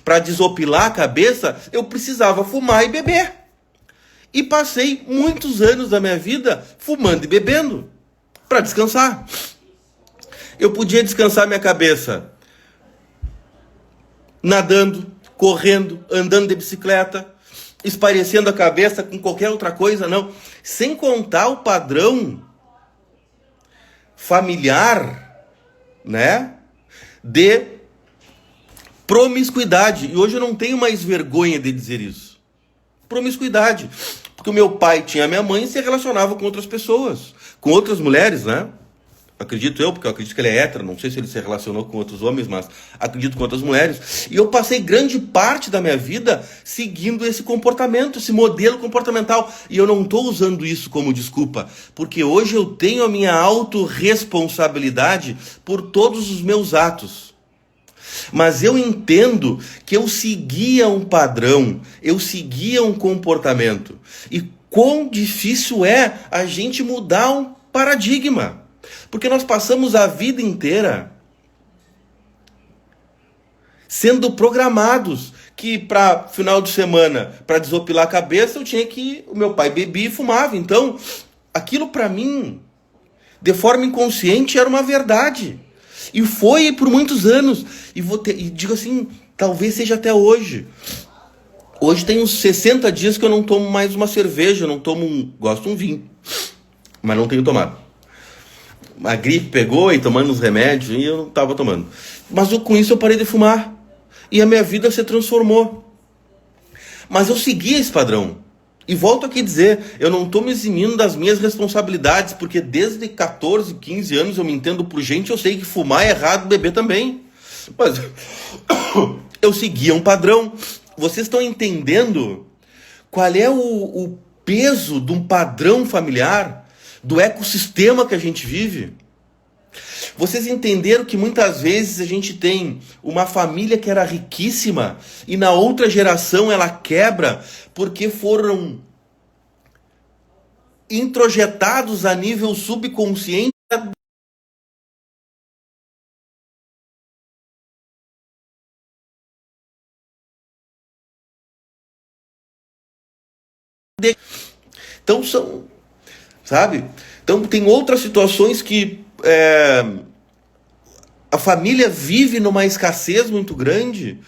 para desopilar a cabeça, eu precisava fumar e beber. E passei muitos anos da minha vida fumando e bebendo para descansar. Eu podia descansar minha cabeça nadando, correndo, andando de bicicleta, esparecendo a cabeça com qualquer outra coisa, não. Sem contar o padrão familiar, né, de promiscuidade. E hoje eu não tenho mais vergonha de dizer isso. Promiscuidade. Porque o meu pai tinha a minha mãe e se relacionava com outras pessoas, com outras mulheres, né? Acredito eu, porque eu acredito que ele é hétero, não sei se ele se relacionou com outros homens, mas acredito com outras mulheres. E eu passei grande parte da minha vida seguindo esse comportamento, esse modelo comportamental. E eu não estou usando isso como desculpa, porque hoje eu tenho a minha autorresponsabilidade por todos os meus atos. Mas eu entendo que eu seguia um padrão, eu seguia um comportamento. E quão difícil é a gente mudar um paradigma. Porque nós passamos a vida inteira sendo programados que para final de semana, para desopilar a cabeça, eu tinha que... O meu pai bebia e fumava. Então, aquilo para mim, de forma inconsciente, era uma verdade. E foi por muitos anos. E digo assim, talvez seja até hoje. Hoje tem uns 60 dias que eu não tomo mais uma cerveja, eu não tomo gosto de um vinho. Mas não tenho tomado. A gripe pegou e tomando os remédios e eu não estava tomando. Mas com isso eu parei de fumar. E a minha vida se transformou. Mas eu segui esse padrão. E volto aqui a dizer, eu não estou me eximindo das minhas responsabilidades, porque desde 14, 15 anos eu me entendo por gente, eu sei que fumar é errado, beber também. Mas eu seguia um padrão. Vocês estão entendendo qual é o peso de um padrão familiar? Do ecossistema que a gente vive? Vocês entenderam que muitas vezes a gente tem uma família que era riquíssima e na outra geração ela quebra porque foram introjetados a nível subconsciente então são, sabe? Então tem outras situações que a família vive numa escassez muito grande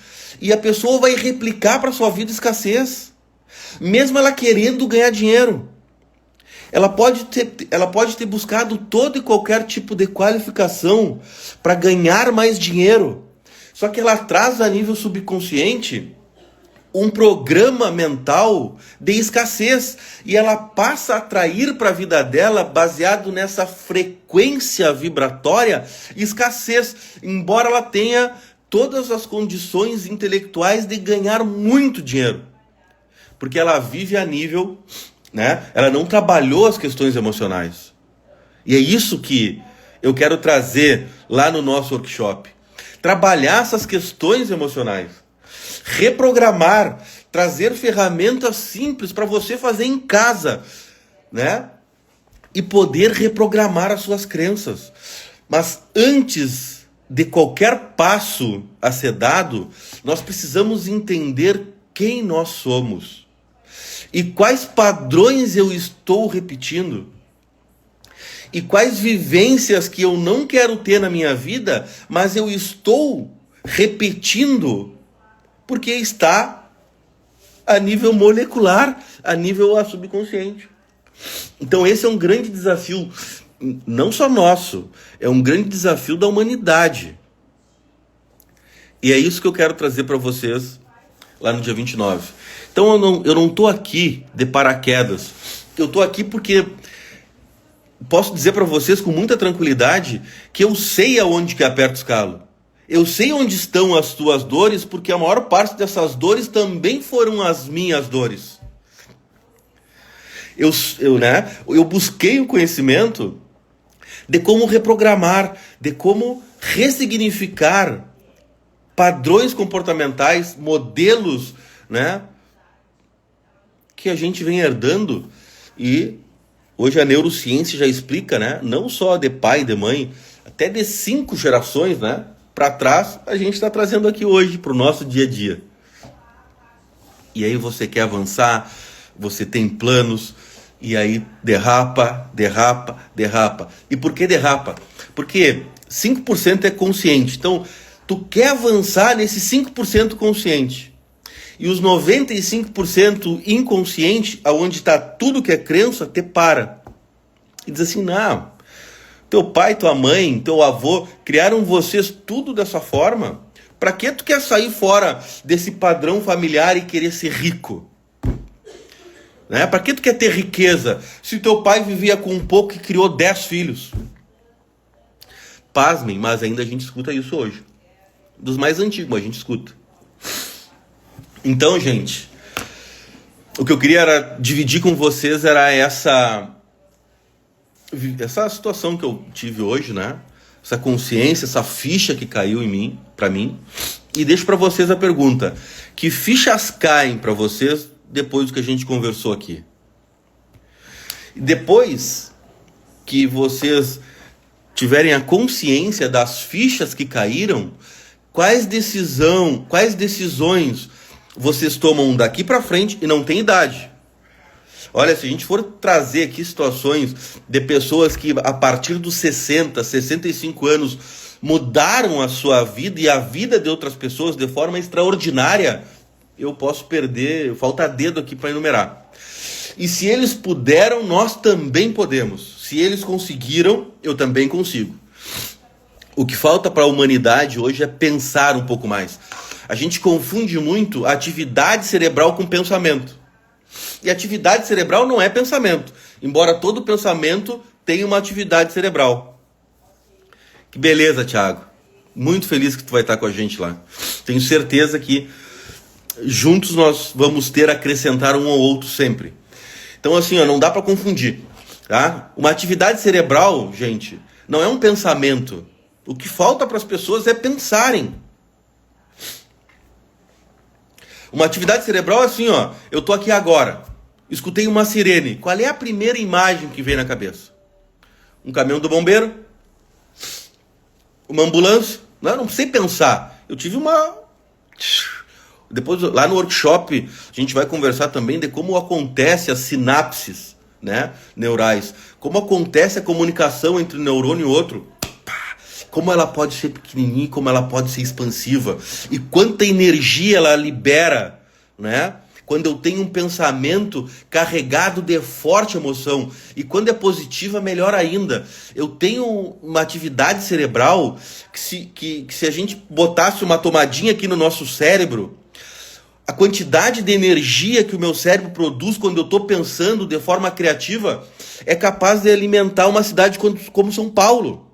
e a pessoa vai replicar para sua vida escassez, mesmo ela querendo ganhar dinheiro. Ela pode ter buscado todo e qualquer tipo de qualificação para ganhar mais dinheiro, só que ela traz a nível subconsciente um programa mental de escassez e ela passa a atrair para a vida dela, baseado nessa frequência vibratória, escassez, embora ela tenha todas as condições intelectuais de ganhar muito dinheiro, porque ela vive a nível, né? Ela não trabalhou as questões emocionais. E é isso que eu quero trazer lá no nosso workshop, trabalhar essas questões emocionais, reprogramar, trazer ferramentas simples para você fazer em casa, né? E poder reprogramar as suas crenças. Mas antes de qualquer passo a ser dado, nós precisamos entender quem nós somos e quais padrões eu estou repetindo. E quais vivências que eu não quero ter na minha vida, mas eu estou repetindo porque está a nível molecular, a nível subconsciente. Então esse é um grande desafio, não só nosso, é um grande desafio da humanidade. E é isso que eu quero trazer para vocês lá no dia 29. Então eu não estou aqui de paraquedas. Eu estou aqui porque posso dizer para vocês com muita tranquilidade que eu sei aonde que aperta os calos. Eu sei onde estão as tuas dores, porque a maior parte dessas dores também foram as minhas dores. Eu busquei o conhecimento de como reprogramar, de como ressignificar padrões comportamentais, modelos, né, que a gente vem herdando. E hoje a neurociência já explica, né, não só de pai e de mãe, até de 5 gerações, né, para trás, a gente está trazendo aqui hoje para o nosso dia a dia. E aí você quer avançar, você tem planos, e aí derrapa. E por que derrapa? Porque 5% é consciente. Então, tu quer avançar nesse 5% consciente. E os 95% inconsciente, aonde está tudo que é crença, te para. E diz assim, não, teu pai, tua mãe, teu avô, criaram vocês tudo dessa forma. Para que tu quer sair fora desse padrão familiar e querer ser rico? Né? Para que tu quer ter riqueza? Se teu pai vivia com um pouco e criou 10 filhos. Pasmem, mas ainda a gente escuta isso hoje. Dos mais antigos, a gente escuta. Então, gente, o que eu queria dividir com vocês era essa situação que eu tive hoje, né? Essa consciência, essa ficha que caiu em mim, para mim. E deixo para vocês a pergunta: que fichas caem para vocês depois do que a gente conversou aqui? E depois que vocês tiverem a consciência das fichas que caíram, quais decisões vocês tomam daqui para frente e não tem idade? Olha, se a gente for trazer aqui situações de pessoas que a partir dos 60, 65 anos mudaram a sua vida e a vida de outras pessoas de forma extraordinária, eu posso perder, falta dedo aqui para enumerar. E se eles puderam, nós também podemos. Se eles conseguiram, eu também consigo. O que falta para a humanidade hoje é pensar um pouco mais. A gente confunde muito a atividade cerebral com pensamento. E atividade cerebral não é pensamento, embora todo pensamento tenha uma atividade cerebral. Que beleza, Thiago. Muito feliz que tu vai estar com a gente lá. Tenho certeza que juntos nós vamos acrescentar um ao outro sempre. Então assim, não dá para confundir, tá? Uma atividade cerebral, gente, não é um pensamento. O que falta para as pessoas é pensarem. Uma atividade cerebral é assim, eu tô aqui agora, escutei uma sirene. Qual é a primeira imagem que vem na cabeça? Um caminhão do bombeiro? Uma ambulância? Não sei pensar. Eu tive uma... Depois, lá no workshop, a gente vai conversar também de como acontece as sinapses, né, neurais. Como acontece a comunicação entre um neurônio e outro. Como ela pode ser pequenininha, como ela pode ser expansiva. E quanta energia ela libera, né? Quando eu tenho um pensamento carregado de forte emoção. E quando é positiva, melhor ainda. Eu tenho uma atividade cerebral que se a gente botasse uma tomadinha aqui no nosso cérebro, a quantidade de energia que o meu cérebro produz quando eu estou pensando de forma criativa é capaz de alimentar uma cidade como São Paulo.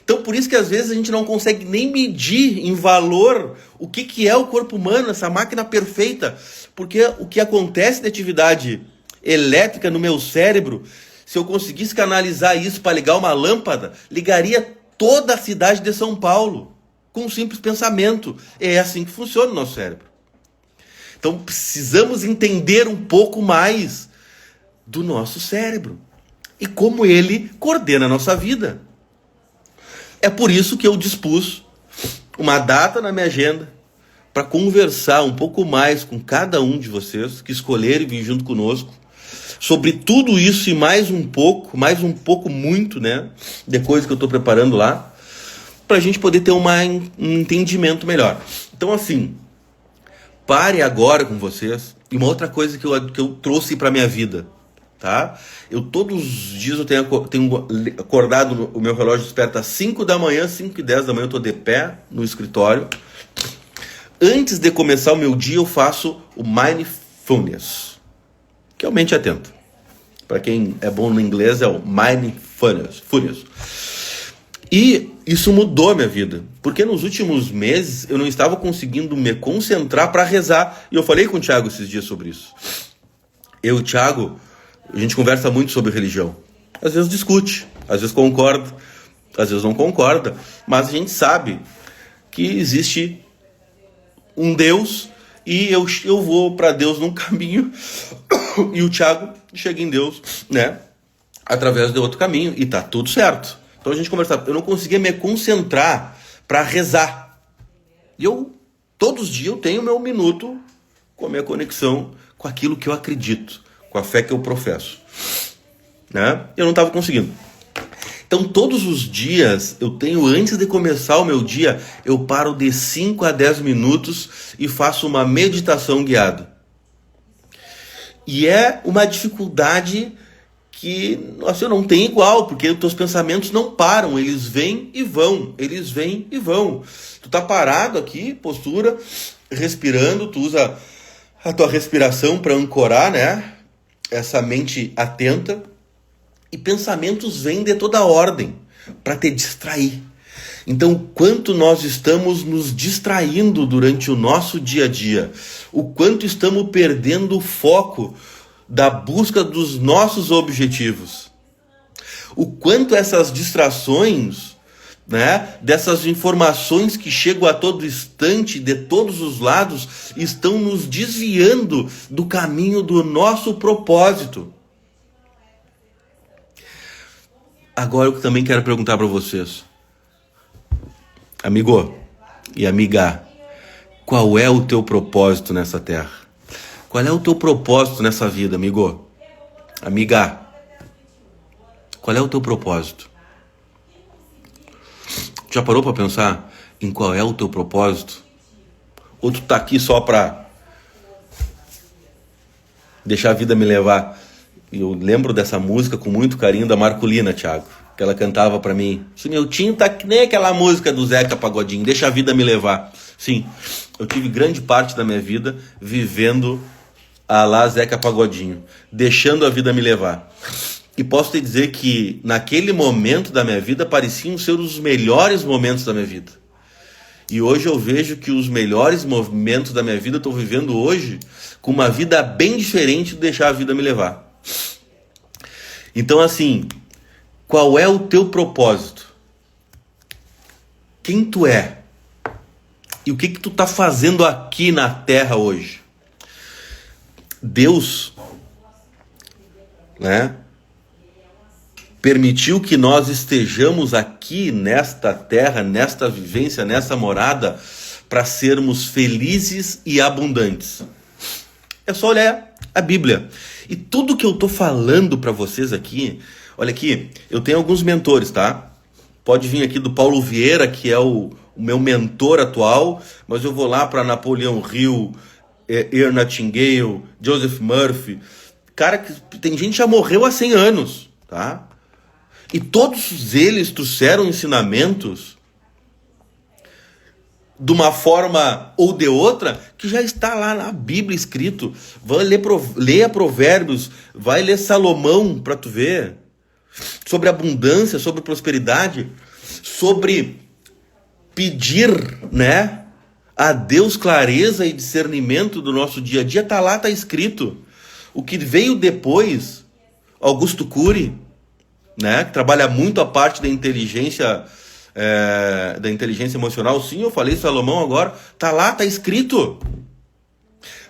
Então, por isso que às vezes a gente não consegue nem medir em valor o que é o corpo humano, essa máquina perfeita. Porque o que acontece de atividade elétrica no meu cérebro, se eu conseguisse canalizar isso para ligar uma lâmpada, ligaria toda a cidade de São Paulo com um simples pensamento. É assim que funciona o nosso cérebro. Então, precisamos entender um pouco mais do nosso cérebro e como ele coordena a nossa vida. É por isso que eu dispus uma data na minha agenda para conversar um pouco mais com cada um de vocês que escolherem vir junto conosco, sobre tudo isso e mais um pouco muito, né, de coisa que eu estou preparando lá, para a gente poder ter um entendimento melhor. Então, assim, pare agora com vocês. E uma outra coisa que eu trouxe para minha vida, tá? Todos os dias eu tenho acordado, o meu relógio desperta às 5 da manhã, 5:10 da manhã eu estou de pé no escritório. Antes de começar o meu dia, eu faço o Mindfulness, que é o mente atento. Para quem é bom no inglês, é o Mindfulness. E isso mudou a minha vida, porque nos últimos meses eu não estava conseguindo me concentrar para rezar. E eu falei com o Thiago esses dias sobre isso. Eu e o Thiago, a gente conversa muito sobre religião. Às vezes discute, às vezes concorda, às vezes não concorda, mas a gente sabe que existe um Deus e eu vou para Deus num caminho e o Thiago chega em Deus, né, através de outro caminho, e tá tudo certo. Então a gente conversava, eu não conseguia me concentrar para rezar. E todos os dias eu tenho meu minuto com a minha conexão com aquilo que eu acredito, com a fé que eu professo, né? Eu não estava conseguindo. Então todos os dias eu tenho, antes de começar o meu dia, eu paro de 5 a 10 minutos e faço uma meditação guiada. E é uma dificuldade que, nossa, não tem igual, porque os teus pensamentos não param, eles vêm e vão, Tu tá parado aqui, postura, respirando, tu usa a tua respiração para ancorar, né, essa mente atenta, e pensamentos vêm de toda ordem para te distrair. Então, quanto nós estamos nos distraindo durante o nosso dia a dia, o quanto estamos perdendo o foco da busca dos nossos objetivos, o quanto essas distrações, né, dessas informações que chegam a todo instante, de todos os lados, estão nos desviando do caminho do nosso propósito. Agora eu também quero perguntar para vocês, amigo e amiga, qual é o teu propósito nessa terra? Qual é o teu propósito nessa vida, amigo? Amiga, qual é o teu propósito? Já parou para pensar em qual é o teu propósito? Ou tu tá aqui só para deixar a vida me levar? Eu lembro dessa música com muito carinho da Marcolina, Thiago, que ela cantava para mim. Se meu tinho tá que nem aquela música do Zeca Pagodinho, deixa a vida me levar. Sim, eu tive grande parte da minha vida vivendo a lá Zeca Pagodinho, deixando a vida me levar. E posso te dizer que naquele momento da minha vida pareciam ser os melhores momentos da minha vida. E hoje eu vejo que os melhores momentos da minha vida eu estou vivendo hoje com uma vida bem diferente de deixar a vida me levar. Então, assim, qual é o teu propósito? Quem tu é? E o que tu tá fazendo aqui na Terra hoje? Deus, né, permitiu que nós estejamos aqui nesta terra, nesta vivência, nessa morada, para sermos felizes e abundantes. É só olhar a Bíblia. E tudo que eu tô falando para vocês aqui, olha aqui, eu tenho alguns mentores, tá? Pode vir aqui do Paulo Vieira, que é o meu mentor atual, mas eu vou lá para Napoleão Hill, Earl Nightingale, Joseph Murphy, cara, que tem gente que já morreu há 100 anos, tá? E todos eles trouxeram ensinamentos de uma forma ou de outra que já está lá na Bíblia escrito. Vai leia Provérbios, vai ler Salomão para tu ver sobre abundância, sobre prosperidade, sobre pedir, né, a Deus clareza e discernimento do nosso dia a dia. Tá lá, tá escrito. O que veio depois, Augusto Cury, né, que trabalha muito a parte da inteligência emocional. Sim, eu falei Salomão agora. Tá lá, tá escrito.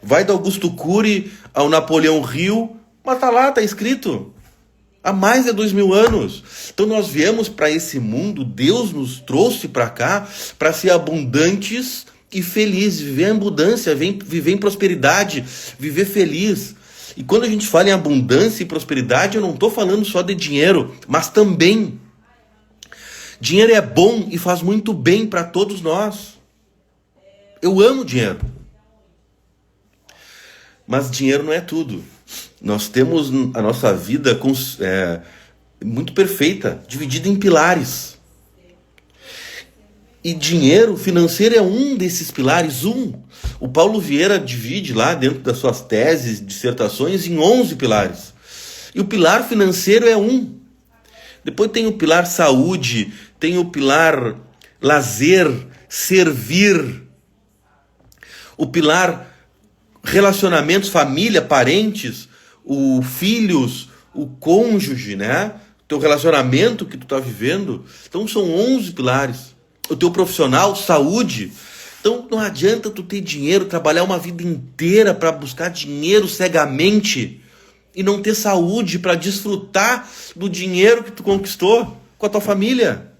Vai do Augusto Cury ao Napoleão Hill, mas tá lá, tá escrito. Há mais de 2000 anos. Então nós viemos para esse mundo, Deus nos trouxe para cá para ser abundantes e felizes, viver em abundância, viver em prosperidade, viver feliz. E quando a gente fala em abundância e prosperidade, eu não estou falando só de dinheiro, mas também dinheiro é bom e faz muito bem para todos nós. Eu amo dinheiro. Mas dinheiro não é tudo. Nós temos a nossa vida muito perfeita, dividida em pilares. E dinheiro financeiro é um desses pilares, O Paulo Vieira divide lá dentro das suas teses, dissertações, em 11 pilares. E o pilar financeiro é um. Depois tem o pilar saúde, tem o pilar lazer, servir. O pilar relacionamentos, família, parentes, filhos, o cônjuge, né? Teu relacionamento que tu tá vivendo. Então são 11 pilares. O teu profissional, saúde. Então não adianta tu ter dinheiro, trabalhar uma vida inteira para buscar dinheiro cegamente e não ter saúde para desfrutar do dinheiro que tu conquistou com a tua família.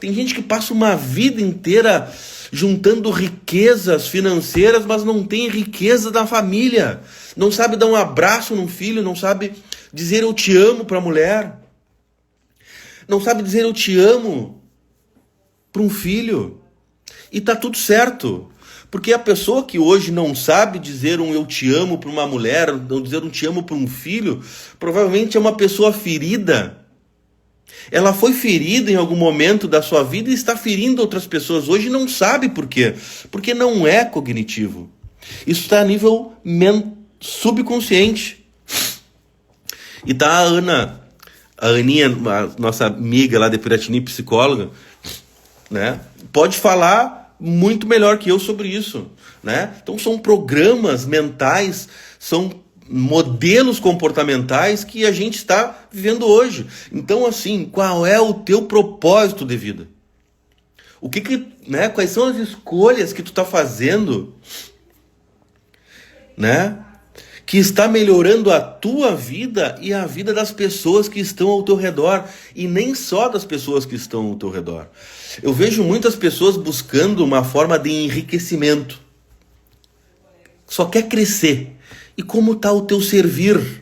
Tem gente que passa uma vida inteira juntando riquezas financeiras, mas não tem riqueza da família. Não sabe dar um abraço num filho, não sabe dizer eu te amo para a mulher. Não sabe dizer eu te amo para um filho. E tá tudo certo. Porque a pessoa que hoje não sabe dizer um eu te amo para uma mulher, não dizer um te amo para um filho, provavelmente é uma pessoa ferida. Ela foi ferida em algum momento da sua vida e está ferindo outras pessoas hoje e não sabe por quê. Porque não é cognitivo. Isso está a nível subconsciente. E tá a Aninha, a nossa amiga lá de Piratini, psicóloga, né? Pode falar muito melhor que eu sobre isso, né? Então são programas mentais, são modelos comportamentais que a gente está vivendo hoje. Então, assim, qual é o teu propósito de vida? Né? Quais são as escolhas que tu está fazendo, né? Que está melhorando a tua vida e a vida das pessoas que estão ao teu redor, e nem só das pessoas que estão ao teu redor. Eu vejo muitas pessoas buscando uma forma de enriquecimento. Só quer crescer. E como está o teu servir?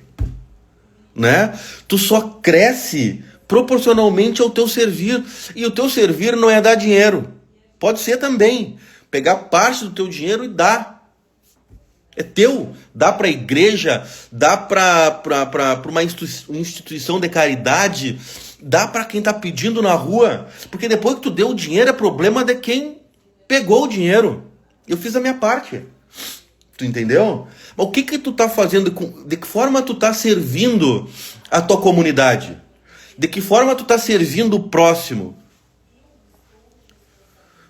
Né? Tu só cresce proporcionalmente ao teu servir. E o teu servir não é dar dinheiro. Pode ser também. Pegar parte do teu dinheiro e dar. É teu. Dá para a igreja, dá para uma instituição de caridade, dá para quem está pedindo na rua. Porque depois que tu deu o dinheiro, é problema de quem pegou o dinheiro. Eu fiz a minha parte. Tu entendeu? Mas o que tu tá fazendo? De que forma tu tá servindo a tua comunidade? De que forma tu tá servindo o próximo?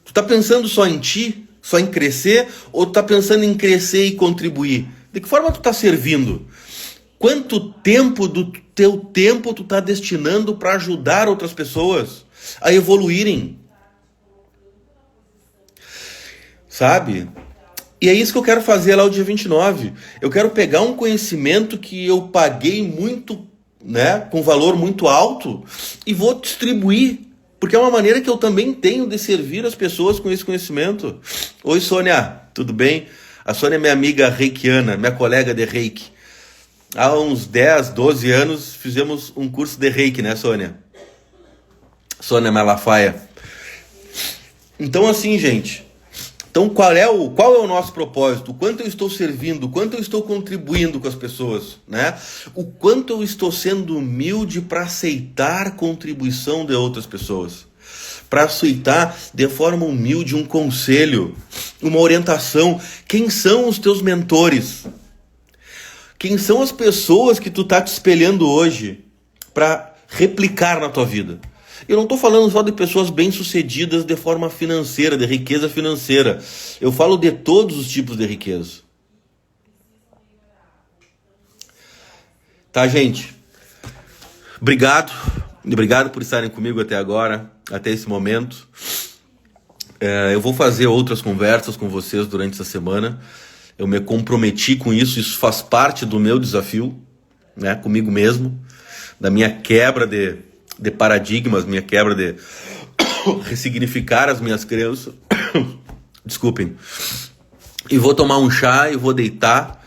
Tu tá pensando só em ti? Só em crescer? Ou tu tá pensando em crescer e contribuir? De que forma tu tá servindo? Quanto tempo do teu tempo tu tá destinando para ajudar outras pessoas a evoluírem? Sabe? E é isso que eu quero fazer lá o dia 29. Eu quero pegar um conhecimento que eu paguei muito, né, com valor muito alto, e vou distribuir. Porque é uma maneira que eu também tenho de servir as pessoas com esse conhecimento. Oi, Sônia, tudo bem? A Sônia é minha amiga reikiana, minha colega de reiki. Há uns 10, 12 anos fizemos um curso de reiki, né, Sônia? Sônia Malafaia. Então, assim, gente... Então, qual é o nosso propósito? O quanto eu estou servindo? O quanto eu estou contribuindo com as pessoas? Né? O quanto eu estou sendo humilde para aceitar contribuição de outras pessoas? Para aceitar de forma humilde um conselho, uma orientação. Quem são os teus mentores? Quem são as pessoas que tu está te espelhando hoje para replicar na tua vida? Eu não estou falando só de pessoas bem-sucedidas de forma financeira, de riqueza financeira. Eu falo de todos os tipos de riqueza. Tá, gente? Obrigado. Obrigado por estarem comigo até agora, até esse momento. Eu vou fazer outras conversas com vocês durante essa semana. Eu me comprometi com isso. Isso faz parte do meu desafio, né, comigo mesmo, da minha quebra de paradigmas, minha quebra de ressignificar as minhas crenças. Desculpem. E vou tomar um chá e vou deitar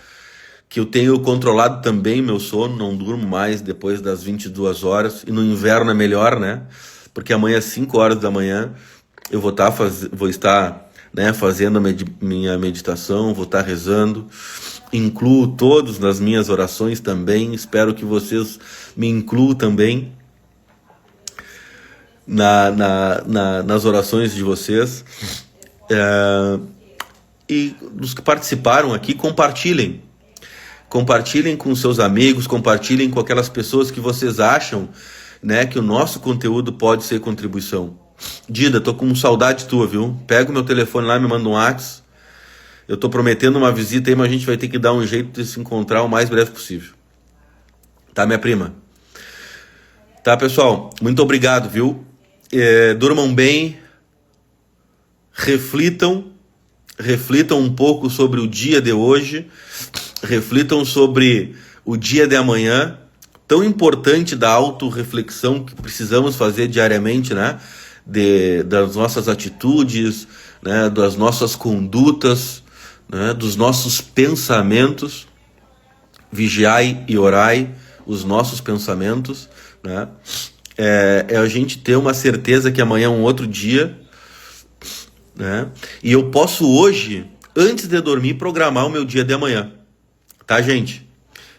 que eu tenho controlado também meu sono, não durmo mais depois das 22 horas, e no inverno é melhor, né? Porque amanhã às 5 horas da manhã eu vou estar, né, fazendo minha meditação, vou estar rezando, incluo todos nas minhas orações também, espero que vocês me incluam também nas orações de vocês. E os que participaram aqui, compartilhem com seus amigos, compartilhem com aquelas pessoas que vocês acham, né, que o nosso conteúdo pode ser contribuição. Dida, tô com saudade tua, viu? Pega o meu telefone lá, me manda um WhatsApp. Eu tô prometendo uma visita aí, mas a gente vai ter que dar um jeito de se encontrar o mais breve possível. Tá, minha prima? Tá, pessoal? Muito obrigado, viu? Durmam bem, reflitam um pouco sobre o dia de hoje, reflitam sobre o dia de amanhã, tão importante da autorreflexão que precisamos fazer diariamente, né? Das nossas atitudes, né? Das nossas condutas, né? Dos nossos pensamentos. Vigiai e orai os nossos pensamentos, né? É a gente ter uma certeza que amanhã é um outro dia, né? E eu posso hoje, antes de dormir, programar o meu dia de amanhã. Tá, gente?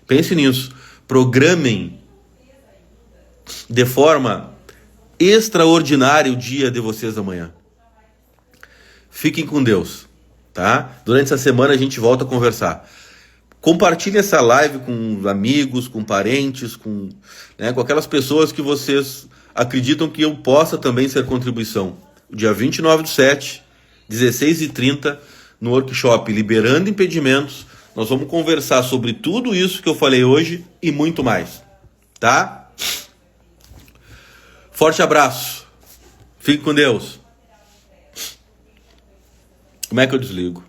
Pense nisso. Programem de forma extraordinária o dia de vocês amanhã. Fiquem com Deus, tá? Durante essa semana a gente volta a conversar. Compartilhe essa live com amigos, com parentes, com aquelas pessoas que vocês acreditam que eu possa também ser contribuição. Dia 29/7, 16h30, no workshop Liberando Impedimentos, nós vamos conversar sobre tudo isso que eu falei hoje e muito mais, tá? Forte abraço. Fique com Deus. Como é que eu desligo?